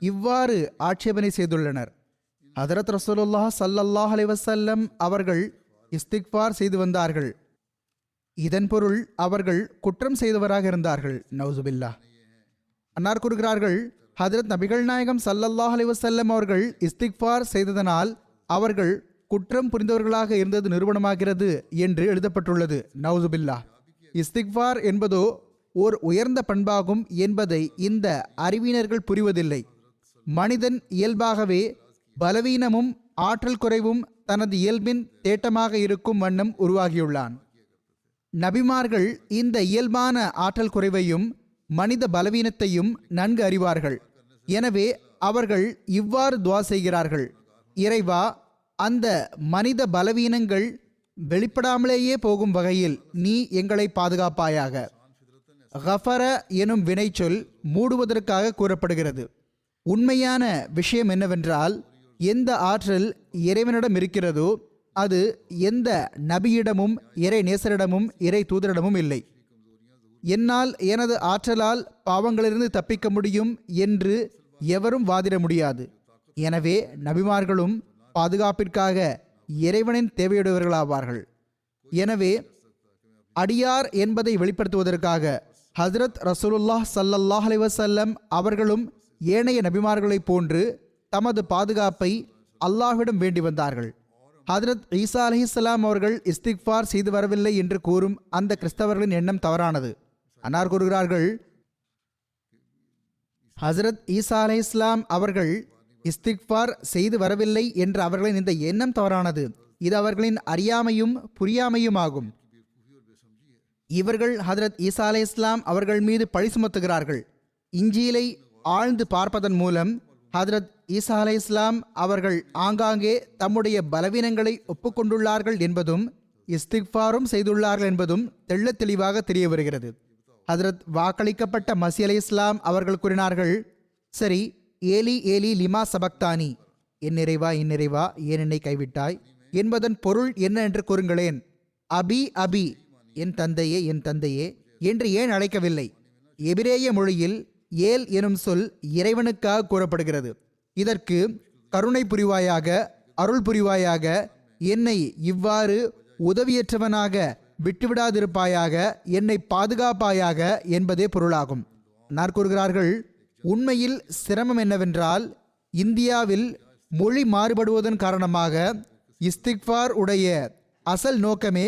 இவ்வாறு ஆட்சேபனை செய்துள்ளனர். ஹதரத் ரசூலுல்லாஹ் ஸல்லல்லாஹு அலைஹி வஸல்லம் அவர்கள் இஸ்திக்ஃபார் செய்து வந்தார்கள். இதன் பொருள் அவர்கள் குற்றம் செய்தவராக இருந்தார்கள். நவுசுபில்லாஹ். அன்னார் கூறுகிறார்கள், ஹதரத் நபிகள் நாயகம் ஸல்லல்லாஹு அலைஹி வஸல்லம் அவர்கள் இஸ்திக்ஃபார் செய்ததனால் அவர்கள் குற்றம் புரிந்தவர்களாக இருந்தது நிரூபணமாகிறது என்று எழுதப்பட்டுள்ளது. நவுசுபில்லாஹ். இஸ்திக்ஃபார் என்பதோ ஓர் உயர்ந்த பண்பாகும் என்பதை இந்த அறிவினர்கள் புரிவதில்லை. மனிதன் இயல்பாகவே பலவீனமும் ஆற்றல் குறைவும் தனது இயல்பின் தேட்டமாக இருக்கும் வண்ணம் உருவாகியுள்ளான். நபிமார்கள் இந்த இயல்பான ஆற்றல் குறைவையும் மனித பலவீனத்தையும் நன்கு அறிவார்கள். எனவே அவர்கள் இவ்வாறு துஆ செய்கிறார்கள், இறைவா, அந்த மனித பலவீனங்கள் வெளிப்படாமலேயே போகும் வகையில் நீ எங்களை பாதுகாப்பாயாக. கஃபர எனும் வினைச்சொல் மூடுவதற்காக கூறப்படுகிறது. உண்மையான விஷயம் என்னவென்றால், எந்த ஆற்றல் இறைவனிடம் இருக்கிறதோ அது எந்த நபியிடமும் இறை நேசரிடமும் இறை தூதரிடமும் இல்லை. என்னால் எனது ஆற்றலால் பாவங்களிலிருந்து தப்பிக்க முடியும் என்று எவரும் வாதிட முடியாது. எனவே நபிமார்களும் பாதுகாப்பிற்காக இறைவனின் தேவையுடையவர்களாவார்கள். எனவே அடியார் என்பதை வெளிப்படுத்துவதற்காக ஹஜ்ரத் ரசூலுல்லாஹ் ஸல்லல்லாஹு அலைஹி வஸல்லம் அவர்களும் ஏனைய நபிமார்களைப் போன்று தமது பாதுகாப்பை அல்லாஹ்விடம் வேண்டி வந்தார்கள். ஹஜ்ரத் ஈசா அலைஹிஸ்ஸலாம் அவர்கள் இஸ்திக்ஃபார் செய்து வரவில்லை என்று கூறும் அந்த கிறிஸ்தவர்களின் எண்ணம் தவறானது. அன்னார் கூறுகிறார்கள், ஹஜ்ரத் ஈசா அலைஹிஸ்ஸலாம் அவர்கள் இஸ்திக்ஃபார் செய்து வரவில்லை என்ற அவர்களின் இந்த எண்ணம் தவறானது. இது அவர்களின் அறியாமையும் புரியாமையும் ஆகும். இவர்கள் ஹஜ்ரத் ஈசா அலைஹிஸ்ஸலாம் அவர்கள் மீது பழி சுமத்துகிறார்கள். இஞ்சீலை ஆழ்ந்து பார்ப்பதன் மூலம் ஹஜ்ரத் ஈசா அலைஹிஸ்ஸலாம் அவர்கள் ஆங்காங்கே தம்முடைய பலவீனங்களை ஒப்புக்கொண்டுள்ளார்கள் என்பதும் இஸ்திக்ஃபாரும் செய்துள்ளார்கள் என்பதும் தெள்ளத் தெளிவாக தெரிய வருகிறது. ஹஜ்ரத் வாக்களிக்கப்பட்ட மஸீ அலைஹிஸ்ஸலாம் அவர்கள் கூறினார்கள், சரி, ஏலி ஏலி லிமா சபக்தானி, என் நிறைவா என் நிறைவா ஏன் என்னை கைவிட்டாய் என்பதன் பொருள் என்ன என்று கூறுங்களேன். அபி அபி, என் தந்தையே என் தந்தையே என்று ஏன் அழைக்கவில்லை? எபிரேய மொழியில் ஏல் எனும் சொல் இறைவனுக்காக கூறப்படுகிறது. இதற்கு கருணை புரிவாயாக, அருள் புரிவாயாக, என்னை இவ்வாறு உதவியற்றவனாக விட்டுவிடாதிருப்பாயாக, என்னை பாதுகாப்பாயாக என்பதே பொருளாகும். நான் கூறுகிறார்கள், உண்மையில் சிரமம் என்னவென்றால், இந்தியாவில் மொழி மாறுபடுவதன் காரணமாக இஸ்திக்ஃபார் உடைய அசல் நோக்கமே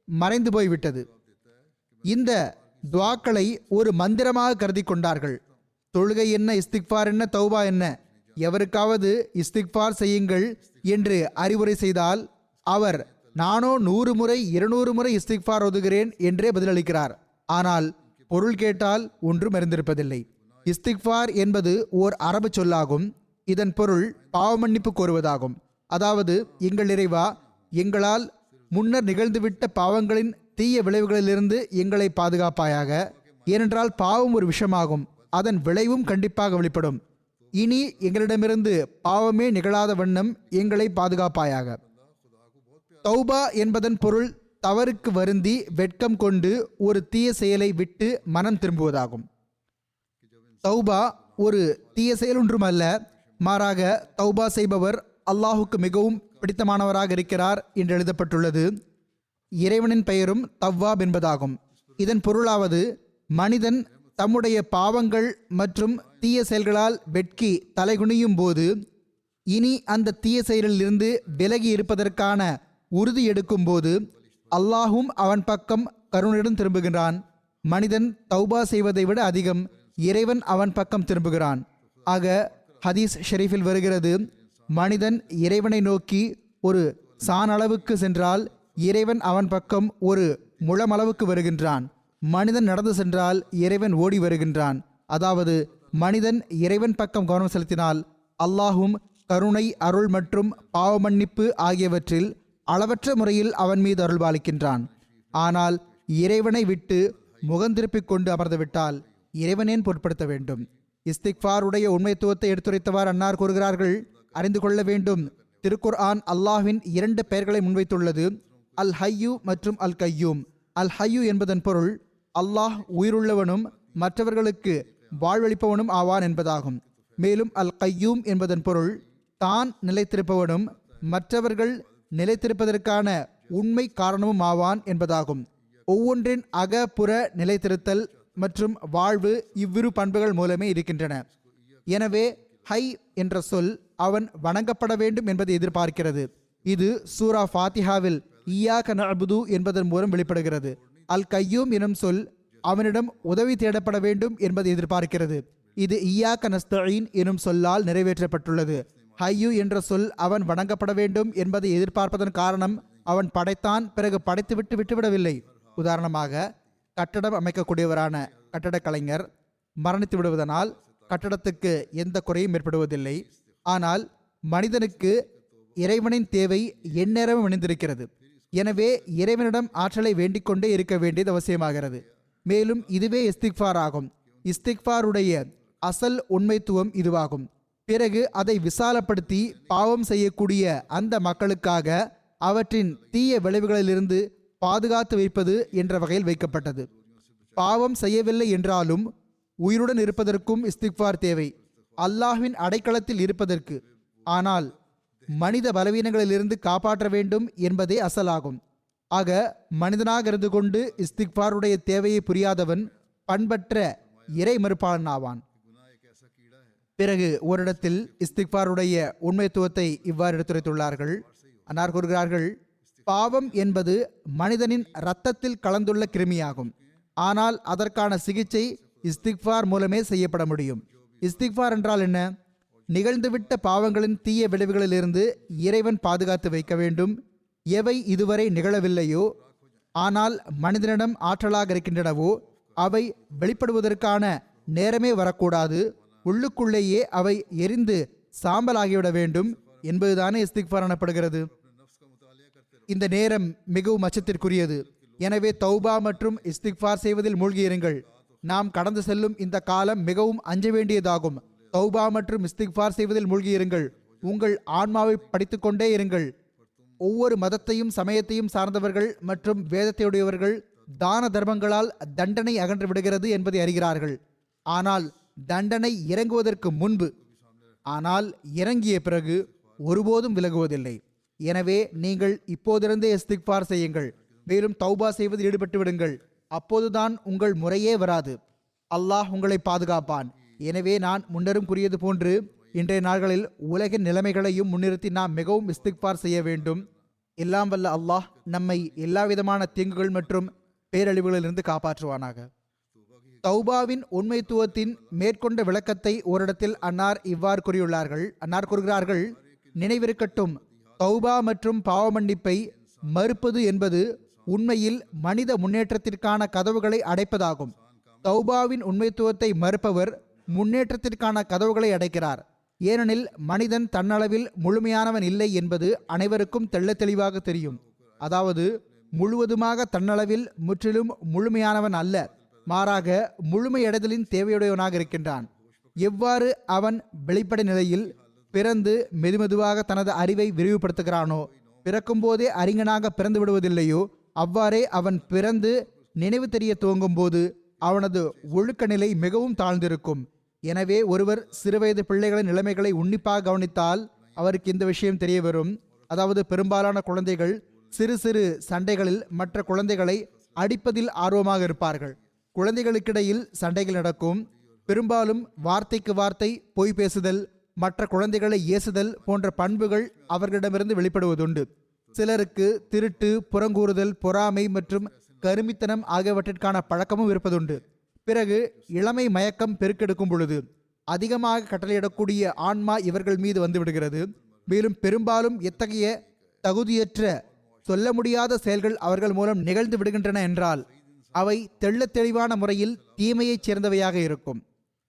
மறைந்து போய்விட்டது. இந்த துவாக்களை ஒரு மந்திரமாக கருதி கொண்டார்கள். தொழுகை என்ன, இஸ்திக்ஃபார் என்ன, தௌபா என்ன, எவருக்காவது இஸ்திக்ஃபார் செய்யுங்கள் என்று அறிவுரை செய்தால் அவர் நானோ 100 முறை 200 முறை இஸ்திக்ஃபார் ஓதுகிறேன் என்றே பதிலளிக்கிறார். ஆனால் பொருள் கேட்டால் ஒன்றும் அறிந்திருப்பதில்லை. இஸ்திக்ஃபார் என்பது ஓர் அரபு சொல்லாகும். இதன் பொருள் பாவமன்னிப்பு கோருவதாகும். அதாவது, எங்கள் இறைவா, எங்களால் முன்னர் நிகழ்ந்துவிட்ட பாவங்களின் தீய விளைவுகளிலிருந்து எங்களை பாதுகாப்பாயாக. ஏனென்றால் பாவம் ஒரு விஷமாகும், அதன் விளைவும் கண்டிப்பாக வெளிப்படும். இனி எங்களிடமிருந்து பாவமே நிகழாத வண்ணம் எங்களை பாதுகாப்பாயாக. தௌபா என்பதன் பொருள் தவறுக்கு வருந்தி வெட்கம் கொண்டு ஒரு தீய செயலை விட்டு மனம் திரும்புவதாகும். தௌபா ஒரு தீய செயல் ஒன்றுமல்ல, மாறாக தௌபா செய்பவர் அல்லாஹுக்கு மிகவும் பிடித்தமானவராக இருக்கிறார் என்று எழுதப்பட்டுள்ளது. இறைவனின் பெயரும் தவ்வாப் என்பதாகும். இதன் பொருளாவது, மனிதன் தம்முடைய பாவங்கள் மற்றும் தீய செயல்களால் வெட்கி தலைகுனியும் போது இனி அந்த தீய செயலிலிருந்து விலகி இருப்பதற்கான உறுதி எடுக்கும் போது அல்லாஹும் அவன் பக்கம் கருணையுடன் திரும்புகிறான். மனிதன் தௌபா செய்வதை விட அதிகம் இறைவன் அவன் பக்கம் திரும்புகிறான். ஆக ஹதீஸ் ஷெரீஃபில் வருகிறது, மனிதன் இறைவனை நோக்கி ஒரு சாணளவுக்கு சென்றால் இறைவன் அவன் பக்கம் ஒரு முழமளவுக்கு வருகின்றான். மனிதன் நடந்து சென்றால் இறைவன் ஓடி வருகின்றான். அதாவது மனிதன் இறைவன் பக்கம் கவனம் செலுத்தினால் அல்லாஹும் கருணை, அருள் மற்றும் பாவ மன்னிப்பு ஆகியவற்றில் அளவற்ற முறையில் அவன் மீது அருள்பாலிக்கின்றான். ஆனால் இறைவனை விட்டு முகந்திருப்பிக் கொண்டு அமர்ந்துவிட்டால் இறைவனேன் பொருட்படுத்த வேண்டும். இஸ்திக்ஃபாருடைய உண்மைத்துவத்தை எடுத்துரைத்தவாறு அன்னார் கூறுகிறார்கள், அறிந்து கொள்ள வேண்டும், திருக்குர்ஆன் அல்லாஹ்வின் 2 பெயர்களை முன்வைத்துள்ளது, அல் ஹய்யூ மற்றும் அல் கையூம். அல் ஹய்யூ என்பதன் பொருள் அல்லாஹ் உயிருள்ளவனும் மற்றவர்களுக்கு வாழ்வளிப்பவனும் ஆவான் என்பதாகும். மேலும் அல் கையூம் என்பதன் பொருள் தான் நிலைத்திருப்பவனும் மற்றவர்கள் நிலைத்திருப்பதற்கான உண்மை காரணமும் ஆவான் என்பதாகும். ஒவ்வொன்றின் அக புற நிலைத்திருத்தல் மற்றும் வாழ்வு இவ்விரு பண்புகள் மூலமே இருக்கின்றன. எனவே ஹை என்ற சொல் அவன் வணங்கப்பட வேண்டும் என்பதை எதிர்பார்க்கிறது. இது சூரா ஃபாத்திஹாவில் ஈயாக நஅ்புது என்பதன் மூலம் வெளிப்படுகிறது. அல் கையூம் எனும் சொல் அவனிடம் உதவி தேடப்பட வேண்டும் என்பதை எதிர்பார்க்கிறது. இது ஈயாக நஸ்தஈன் எனும் சொல்லால் நிறைவேற்றப்பட்டுள்ளது. ஹையூ என்ற சொல் அவன் வணங்கப்பட வேண்டும் என்பதை எதிர்பார்ப்பதன் காரணம், அவன் படைத்தான், பிறகு படைத்துவிட்டு விட்டுவிடவில்லை. உதாரணமாக, கட்டடம் அமைக்கக்கூடியவரான கட்டடக் கலைஞர் மரணித்து விடுவதனால் கட்டடத்துக்கு எந்த குறையும் ஏற்படுவதில்லை. ஆனால் மனிதனுக்கு இறைவனின் தேவை எந்நேரமும் இணைந்திருக்கிறது. எனவே இறைவனிடம் ஆற்றலை வேண்டிக் கொண்டே இருக்க வேண்டியது அவசியமாகிறது. மேலும் இதுவே இஸ்திக்ஃபார் ஆகும். இஸ்திக்ஃபாருடைய அசல் உண்மைத்துவம் இதுவாகும். பிறகு அதை விசாலப்படுத்தி பாவம் செய்யக்கூடிய அந்த மக்களுக்காக அவற்றின் தீய விளைவுகளிலிருந்து பாதுகாத்து வைப்பது என்ற வகையில் வைக்கப்பட்டது. பாவம் செய்யவில்லை என்றாலும் உயிருடன் இருப்பதற்கும் இஸ்திக்ஃபார் தேவை, அல்லாஹ்வின் அடைக்கலத்தில் இருப்பதற்கு. ஆனால் மனித பலவீனங்களிலிருந்து காப்பாற்ற வேண்டும் என்பதே அசலாகும். ஆக மனிதனாக இருந்து கொண்டு இஸ்திக்ஃபாருடைய தேவையை புரியாதவன் பண்பற்ற இறை மறுப்பாளன் ஆவான். பிறகு ஓரிடத்தில் இஸ்திக்ஃபாருடைய உண்மைத்துவத்தை இவ்வாறு எடுத்துரைத்துள்ளார்கள். அன்னார் கூறுகிறார்கள், பாவம் என்பது மனிதனின் இரத்தத்தில் கலந்துள்ள கிருமியாகும். ஆனால் அதற்கான சிகிச்சை இஸ்திக்ஃபார் மூலமே செய்யப்பட முடியும். இஸ்திக்ஃபார் என்றால் என்ன? நிகழ்ந்துவிட்ட பாவங்களின் தீய விளைவுகளிலிருந்து இறைவன் பாதுகாத்து வைக்க வேண்டும். எவை இதுவரை நிகழவில்லையோ ஆனால் மனிதனிடம் ஆற்றலாக இருக்கின்றனவோ அவை வெளிப்படுவதற்கான நேரமே வரக்கூடாது. உள்ளுக்குள்ளேயே அவை எரிந்து சாம்பலாகிவிட வேண்டும் என்பதுதானே இஸ்திக்ஃபார் எனப்படுகிறது. இந்த நேரம் மிகவும் அச்சத்திற்குரியது. எனவே தௌபா மற்றும் இஸ்திக்ஃபார் செய்வதில் மூழ்கியிருங்கள். நாம் கடந்து செல்லும் இந்த காலம் மிகவும் அஞ்ச வேண்டியதாகும். தௌபா மற்றும் இஸ்திக்ஃபார் செய்வதில் மூழ்கியிருங்கள். உங்கள் ஆன்மாவை படித்துக்கொண்டே இருங்கள். ஒவ்வொரு மதத்தையும் சமயத்தையும் சார்ந்தவர்கள் மற்றும் வேதத்தையுடையவர்கள் தான தர்மங்களால் தண்டனை அகன்று விடுகிறது என்பதை அறிகிறார்கள். ஆனால் தண்டனை இறங்குவதற்கு முன்பு, ஆனால் இறங்கிய பிறகு ஒருபோதும் விலகுவதில்லை. எனவே நீங்கள் இப்போதிருந்தே இஸ்திக்ஃபார் செய்யுங்கள். மேலும் தௌபா செய்வதில் ஈடுபட்டு விடுங்கள். அப்போதுதான் உங்கள் முறையே வராது. அல்லாஹ் உங்களை பாதுகாப்பான். எனவே நான் முன்னரும் கூறியது போன்று இன்றைய நாட்களில் உலகின் நிலைமைகளையும் முன்னிறுத்தி நாம் மிகவும் இஸ்திக்ஃபார் செய்ய வேண்டும். எல்லாம் வல்ல அல்லாஹ் நம்மை எல்லா விதமான தீங்குகள் மற்றும் பேரழிவுகளிலிருந்து காப்பாற்றுவானாக. தௌபாவின் உண்மைத்துவத்தின் மேற்கொண்ட விளக்கத்தை ஓரிடத்தில் அன்னார் இவ்வாறு கூறியுள்ளார்கள். அன்னார் கூறுகிறார்கள், நினைவிருக்கட்டும், தௌபா மற்றும் பாவ மன்னிப்பை மறுப்பது என்பது உண்மையில் மனித முன்னேற்றத்திற்கான கதவுகளை அடைப்பதாகும். தௌபாவின் உண்மைத்துவத்தை மறுப்பவர் முன்னேற்றத்திற்கான கதவுகளை அடைக்கிறார். ஏனெனில் மனிதன் தன்னளவில் முழுமையானவன் இல்லை என்பது அனைவருக்கும் தெள்ள தெளிவாக தெரியும். அதாவது முழுவதுமாக தன்னளவில் முற்றிலும் முழுமையானவன் அல்ல, மாறாக முழுமையடைதலின் தேவையுடையவனாக இருக்கின்றான். எவ்வாறு அவன் வெளிப்படை நிலையில் பிறந்து மெதுமெதுவாக தனது அறிவை விரிவுபடுத்துகிறானோ, பிறக்கும்போதே அறிஞனாக பிறந்து விடுவதில்லையோ, அவ்வாறே அவன் பிறந்து நினைவு தெரிய துவங்கும் போது அவனது ஒழுக்க நிலை மிகவும் தாழ்ந்திருக்கும். எனவே ஒருவர் சிறுவயது பிள்ளைகளின் நிலைமைகளை உன்னிப்பாக கவனித்தால் அவருக்கு இந்த விஷயம் தெரிய வரும். அதாவது பெரும்பாலான குழந்தைகள் சிறு சிறு சண்டைகளில் மற்ற குழந்தைகளை அடிப்பதில் ஆர்வமாக இருப்பார்கள். குழந்தைகளுக்கிடையில் சண்டைகள் நடக்கும். பெரும்பாலும் வார்த்தைக்கு வார்த்தை பொய் பேசுதல், மற்ற குழந்தைகளை ஏசுதல் போன்ற பண்புகள் அவர்களிடமிருந்து வெளிப்படுவதுண்டு. சிலருக்கு திருட்டு, புறங்கூறுதல், பொறாமை மற்றும் கருமித்தனம் ஆகியவற்றிற்கான பழக்கமும் இருப்பதுண்டு. பிறகு இளமை மயக்கம் பெருக்கெடுக்கும் பொழுது அதிகமாக கட்டளையிடக்கூடிய ஆன்மா இவர்கள் மீது வந்துவிடுகிறது. மேலும் பெரும்பாலும் எத்தகைய தகுதியற்ற சொல்ல முடியாத செயல்கள் அவர்கள் மூலம் நிகழ்ந்து விடுகின்றன என்றால் அவை தெள்ளத் தெளிவான முறையில் தீமையைச் சேர்ந்தவையாக இருக்கும்.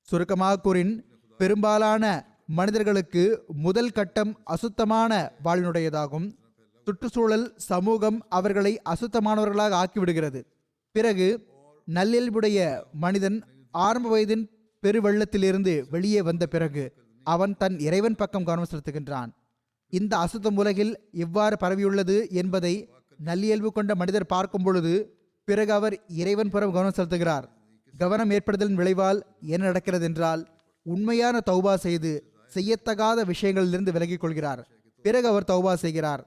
சுருக்கமாக கூறின், பெரும்பாலான மனிதர்களுக்கு முதல் கட்டம் அசுத்தமான வாழ்வினுடையதாகும். சுற்றுச்சூழல், சமூகம் அவர்களை அசுத்தமானவர்களாக ஆக்கிவிடுகிறது. பிறகு நல்லியல்புடைய மனிதன் ஆரம்ப வயதின் பெருவெள்ளத்திலிருந்து வெளியே வந்த பிறகு அவன் தன் இறைவன் பக்கம் கவனம் செலுத்துகின்றான். இந்த அசுத்தம் உலகில் எவ்வாறு பரவியுள்ளது என்பதை நல்லியல்பு கொண்ட மனிதர் பார்க்கும் பொழுது பிறகு அவர் இறைவன் புறம் கவனம் செலுத்துகிறார். கவனம் ஏற்படுதலின் விளைவால் என்ன நடக்கிறது என்றால், உண்மையான தௌபா செய்து செய்யத்தகாத விஷயங்களிலிருந்து விலகிக் கொள்கிறார். பிறகு அவர் தௌபா செய்கிறார்.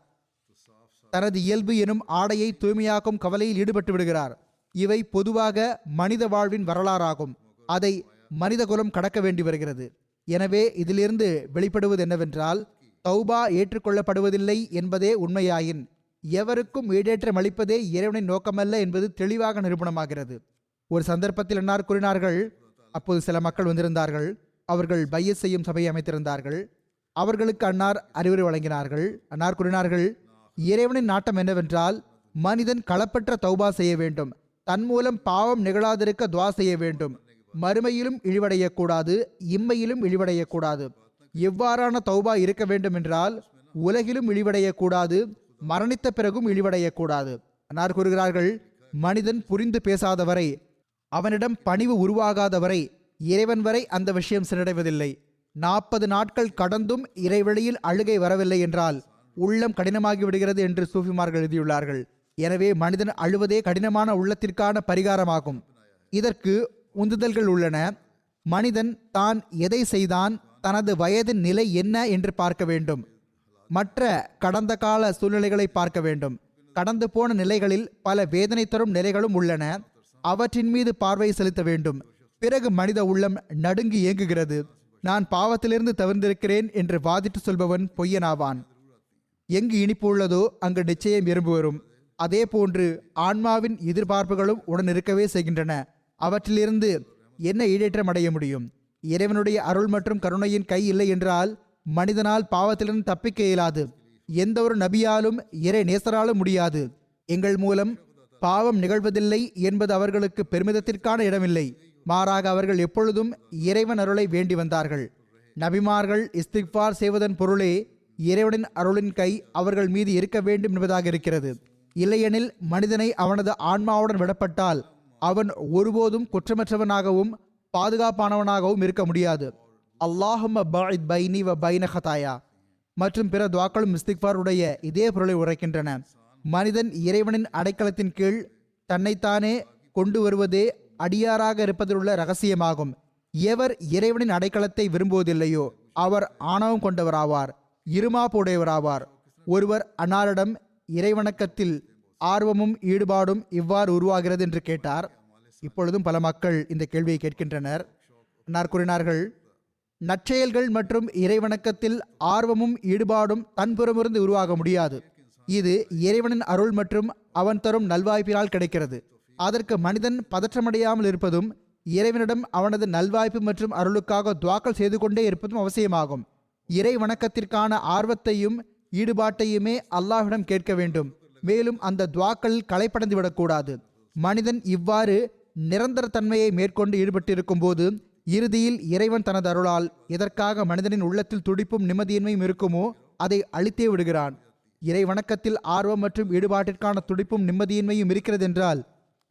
தனது இயல்பு எனும் ஆடையை தூய்மையாக்கும் கவலையில் ஈடுபட்டு விடுகிறார். இவை பொதுவாக மனித வாழ்வின் வரலாறாகும். அதை மனித குலம் கடக்க வேண்டி வருகிறது. எனவே இதிலிருந்து வெளிப்படுவது என்னவென்றால், தௌபா ஏற்றுக்கொள்ளப்படுவதில்லை என்பதே உண்மையாயின் எவருக்கும் ஈடேற்றம் அளிப்பதே இறைவனின் நோக்கமல்ல என்பது தெளிவாக நிரூபணமாகிறது. ஒரு சந்தர்ப்பத்தில் அன்னார் கூறினார்கள், அப்போது சில மக்கள் வந்திருந்தார்கள். அவர்கள் பையத் செய்யும் சபையை அமைத்திருந்தார்கள். அவர்களுக்கு அன்னார் அறிவுரை வழங்கினார்கள். அன்னார் கூறினார்கள், இறைவனின் நாட்டம் என்னவென்றால் மனிதன் களப்பற்ற தௌபா செய்ய வேண்டும், தன் மூலம் பாவம் நிகழாதிருக்க துவா செய்ய வேண்டும், மறுமையிலும் இழிவடையக்கூடாது, இம்மையிலும் இழிவடையக்கூடாது. எவ்வாறான தௌபா இருக்க வேண்டும் என்றால் உலகிலும் இழிவடையக்கூடாது, மரணித்த பிறகும் இழிவடையக்கூடாது. அன்னார் கூறுகிறார்கள், மனிதன் புரிந்து பேசாதவரை, அவனிடம் பணிவு உருவாகாதவரை இறைவன் வரை அந்த விஷயம் சென்றடைவதில்லை. 40 நாட்கள் கடந்தும் இறைவழியில் அழுகை வரவில்லை என்றால் உள்ளம் கடினமாகி விடுகிறது என்று சூஃபிமார்கள் எழுதியுள்ளார்கள். எனவே மனிதன் அழுவதே கடினமான உள்ளத்திற்கான பரிகாரமாகும். இதற்கு உந்துதல்கள் உள்ளன. மனிதன் தான் எதை செய்தான், தனது வயதின் நிலை என்ன என்று பார்க்க வேண்டும். மற்ற கடந்த கால சூழ்நிலைகளை பார்க்க வேண்டும். கடந்து போன நிலைகளில் பல வேதனை தரும் நிலைகளும் உள்ளன. அவற்றின் மீது பார்வை செலுத்த வேண்டும். பிறகு மனித உள்ளம் நடுங்கி இயங்குகிறது. நான் பாவத்திலிருந்து தவிர்ந்திருக்கிறேன் என்று வாதிட்டு சொல்பவன் பொய்யனாவான். எங்கு இனிப்பு உள்ளதோ அங்கு நிச்சயம் எறும்பு வரும். அதே போன்று ஆன்மாவின் எதிர்பார்ப்புகளும் உடன் இருக்கவே செய்கின்றன. அவற்றிலிருந்து என்ன ஈடேற்றம் அடைய முடியும்? இறைவனுடைய அருள் மற்றும் கருணையின் கை இல்லை என்றால் மனிதனால் பாவத்திலிருந்து தப்பிக்க இயலாது. எந்த ஒரு நபியாலும் இறை நேசராலும் முடியாது. எங்கள் மூலம் பாவம் நிகழ்வதில்லை என்பது அவர்களுக்கு பெருமிதத்திற்கான இடமில்லை. மாறாக அவர்கள் எப்பொழுதும் இறைவன் அருளை வேண்டி வந்தார்கள். நபிமார்கள் இஸ்திக்ஃபார் செய்வதன் பொருளே இறைவனின் அருளின் கை அவர்கள் மீது இருக்க வேண்டும் என்பதாக இருக்கிறது. இல்லையெனில் மனிதனை அவனது ஆன்மாவுடன் விடப்பட்டால் அவன் ஒருபோதும் குற்றமற்றவனாகவும் பாதுகாப்பானவனாகவும் இருக்க முடியாது. அல்லாஹும்ம பாஇத் பைனி வ பைன ஹதாயா மற்றும் பிற துஆக்களும் இஸ்திக்ஃபாருடைய இதே பொருளை உரைக்கின்றன. மனிதன் இறைவனின் அடைக்கலத்தின் கீழ் தன்னைத்தானே கொண்டு வருவதே அடியாராக இருப்பதிலுள்ள இரகசியமாகும். எவர் இறைவனின் அடைக்கலத்தை விரும்புவதில்லையோ அவர் ஆணவம் கொண்டவராவார், இருமாப்புடையவராவார். ஒருவர் அன்னாரிடம் இறைவணக்கத்தில் ஆர்வமும் ஈடுபாடும் இவ்வாறு உருவாகிறது என்று கேட்டார். இப்பொழுதும் பல மக்கள் இந்த கேள்வியை கேட்கின்றனர். அன்னார் கூறினார்கள், நற்செயல்கள் மற்றும் இறைவணக்கத்தில் ஆர்வமும் ஈடுபாடும் தன்புறமிருந்து உருவாக முடியாது. இது இறைவனின் அருள் மற்றும் அவன் தரும் நல்வாய்ப்பினால் கிடைக்கிறது. அதற்கு மனிதன் பதற்றமடையாமல் இருப்பதும் இறைவனிடம் அவனது நல்வாய்ப்பு மற்றும் அருளுக்காக துஆக்கள் செய்து கொண்டே இருப்பதும் அவசியமாகும். இறை வணக்கத்திற்கான ஆர்வத்தையும் ஈடுபாட்டையுமே அல்லாஹ்விடம் கேட்க வேண்டும். மேலும் அந்த துஆக்களில் களைப்படைந்து விடக்கூடாது. மனிதன் இவ்வாறு நிரந்தர தன்மையை மேற்கொண்டு ஈடுபட்டிருக்கும் போது இறுதியில் இறைவன் தனது அருளால் எதற்காக மனிதனின் உள்ளத்தில் துடிப்பும் நிம்மதியின்மையும் இருக்குமோ அதை அழித்தே விடுகிறான். இறை வணக்கத்தில் ஆர்வம் மற்றும் ஈடுபாட்டிற்கான துடிப்பும் நிம்மதியின்மையும் இருக்கிறது என்றால்